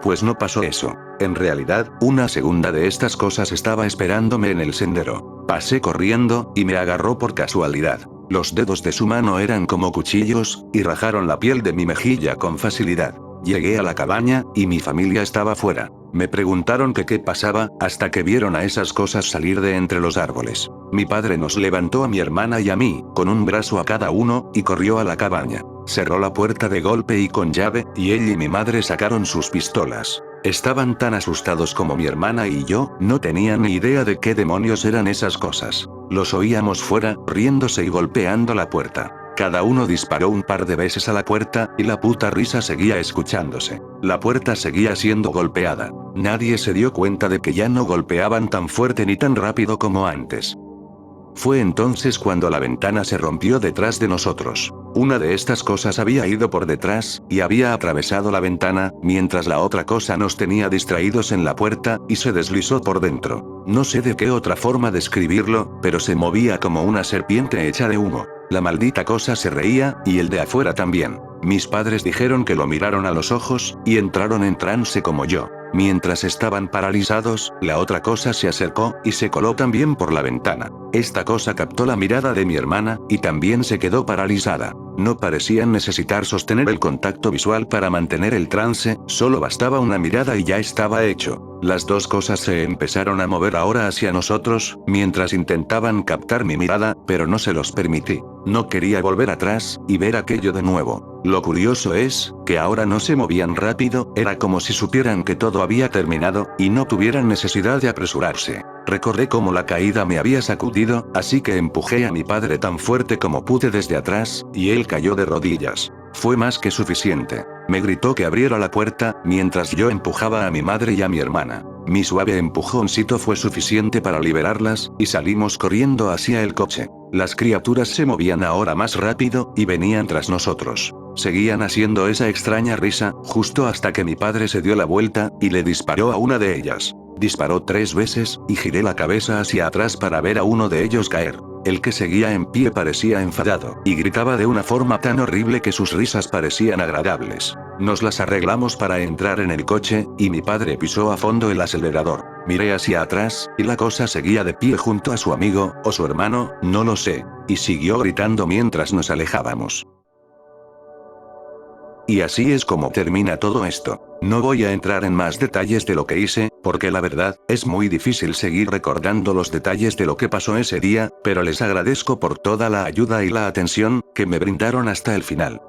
S4: Pues no pasó eso. En realidad, una segunda de estas cosas estaba esperándome en el sendero. Pasé corriendo, y me agarró por casualidad. Los dedos de su mano eran como cuchillos, y rajaron la piel de mi mejilla con facilidad. Llegué a la cabaña, y mi familia estaba fuera. Me preguntaron que qué pasaba, hasta que vieron a esas cosas salir de entre los árboles. Mi padre nos levantó a mi hermana y a mí, con un brazo a cada uno, y corrió a la cabaña. Cerró la puerta de golpe y con llave, y él y mi madre sacaron sus pistolas. Estaban tan asustados como mi hermana y yo, no tenían ni idea de qué demonios eran esas cosas. Los oíamos fuera, riéndose y golpeando la puerta. Cada uno disparó un par de veces a la puerta, y la puta risa seguía escuchándose. La puerta seguía siendo golpeada. Nadie se dio cuenta de que ya no golpeaban tan fuerte ni tan rápido como antes. Fue entonces cuando la ventana se rompió detrás de nosotros. Una de estas cosas había ido por detrás, y había atravesado la ventana, mientras la otra cosa nos tenía distraídos en la puerta, y se deslizó por dentro. No sé de qué otra forma describirlo, pero se movía como una serpiente hecha de humo. La maldita cosa se reía, y el de afuera también. Mis padres dijeron que lo miraron a los ojos, y entraron en trance como yo. Mientras estaban paralizados, la otra cosa se acercó, y se coló también por la ventana. Esta cosa captó la mirada de mi hermana, y también se quedó paralizada. No parecían necesitar sostener el contacto visual para mantener el trance, solo bastaba una mirada y ya estaba hecho. Las dos cosas se empezaron a mover ahora hacia nosotros, mientras intentaban captar mi mirada, pero no se los permití. No quería volver atrás, y ver aquello de nuevo. Lo curioso es, que ahora no se movían rápido, era como si supieran que todo había terminado, y no tuvieran necesidad de apresurarse. Recordé cómo la caída me había sacudido, así que empujé a mi padre tan fuerte como pude desde atrás, y él cayó de rodillas. Fue más que suficiente. Me gritó que abriera la puerta, mientras yo empujaba a mi madre y a mi hermana. Mi suave empujoncito fue suficiente para liberarlas, y salimos corriendo hacia el coche. Las criaturas se movían ahora más rápido, y venían tras nosotros. Seguían haciendo esa extraña risa, justo hasta que mi padre se dio la vuelta, y le disparó a una de ellas. Disparó 3 veces, y giré la cabeza hacia atrás para ver a uno de ellos caer. El que seguía en pie parecía enfadado, y gritaba de una forma tan horrible que sus risas parecían agradables. Nos las arreglamos para entrar en el coche, y mi padre pisó a fondo el acelerador. Miré hacia atrás, y la cosa seguía de pie junto a su amigo, o su hermano, no lo sé, y siguió gritando mientras nos alejábamos. Y así es como termina todo esto. No voy a entrar en más detalles de lo que hice, porque la verdad, es muy difícil seguir recordando los detalles de lo que pasó ese día, pero les agradezco por toda la ayuda y la atención que me brindaron hasta el final.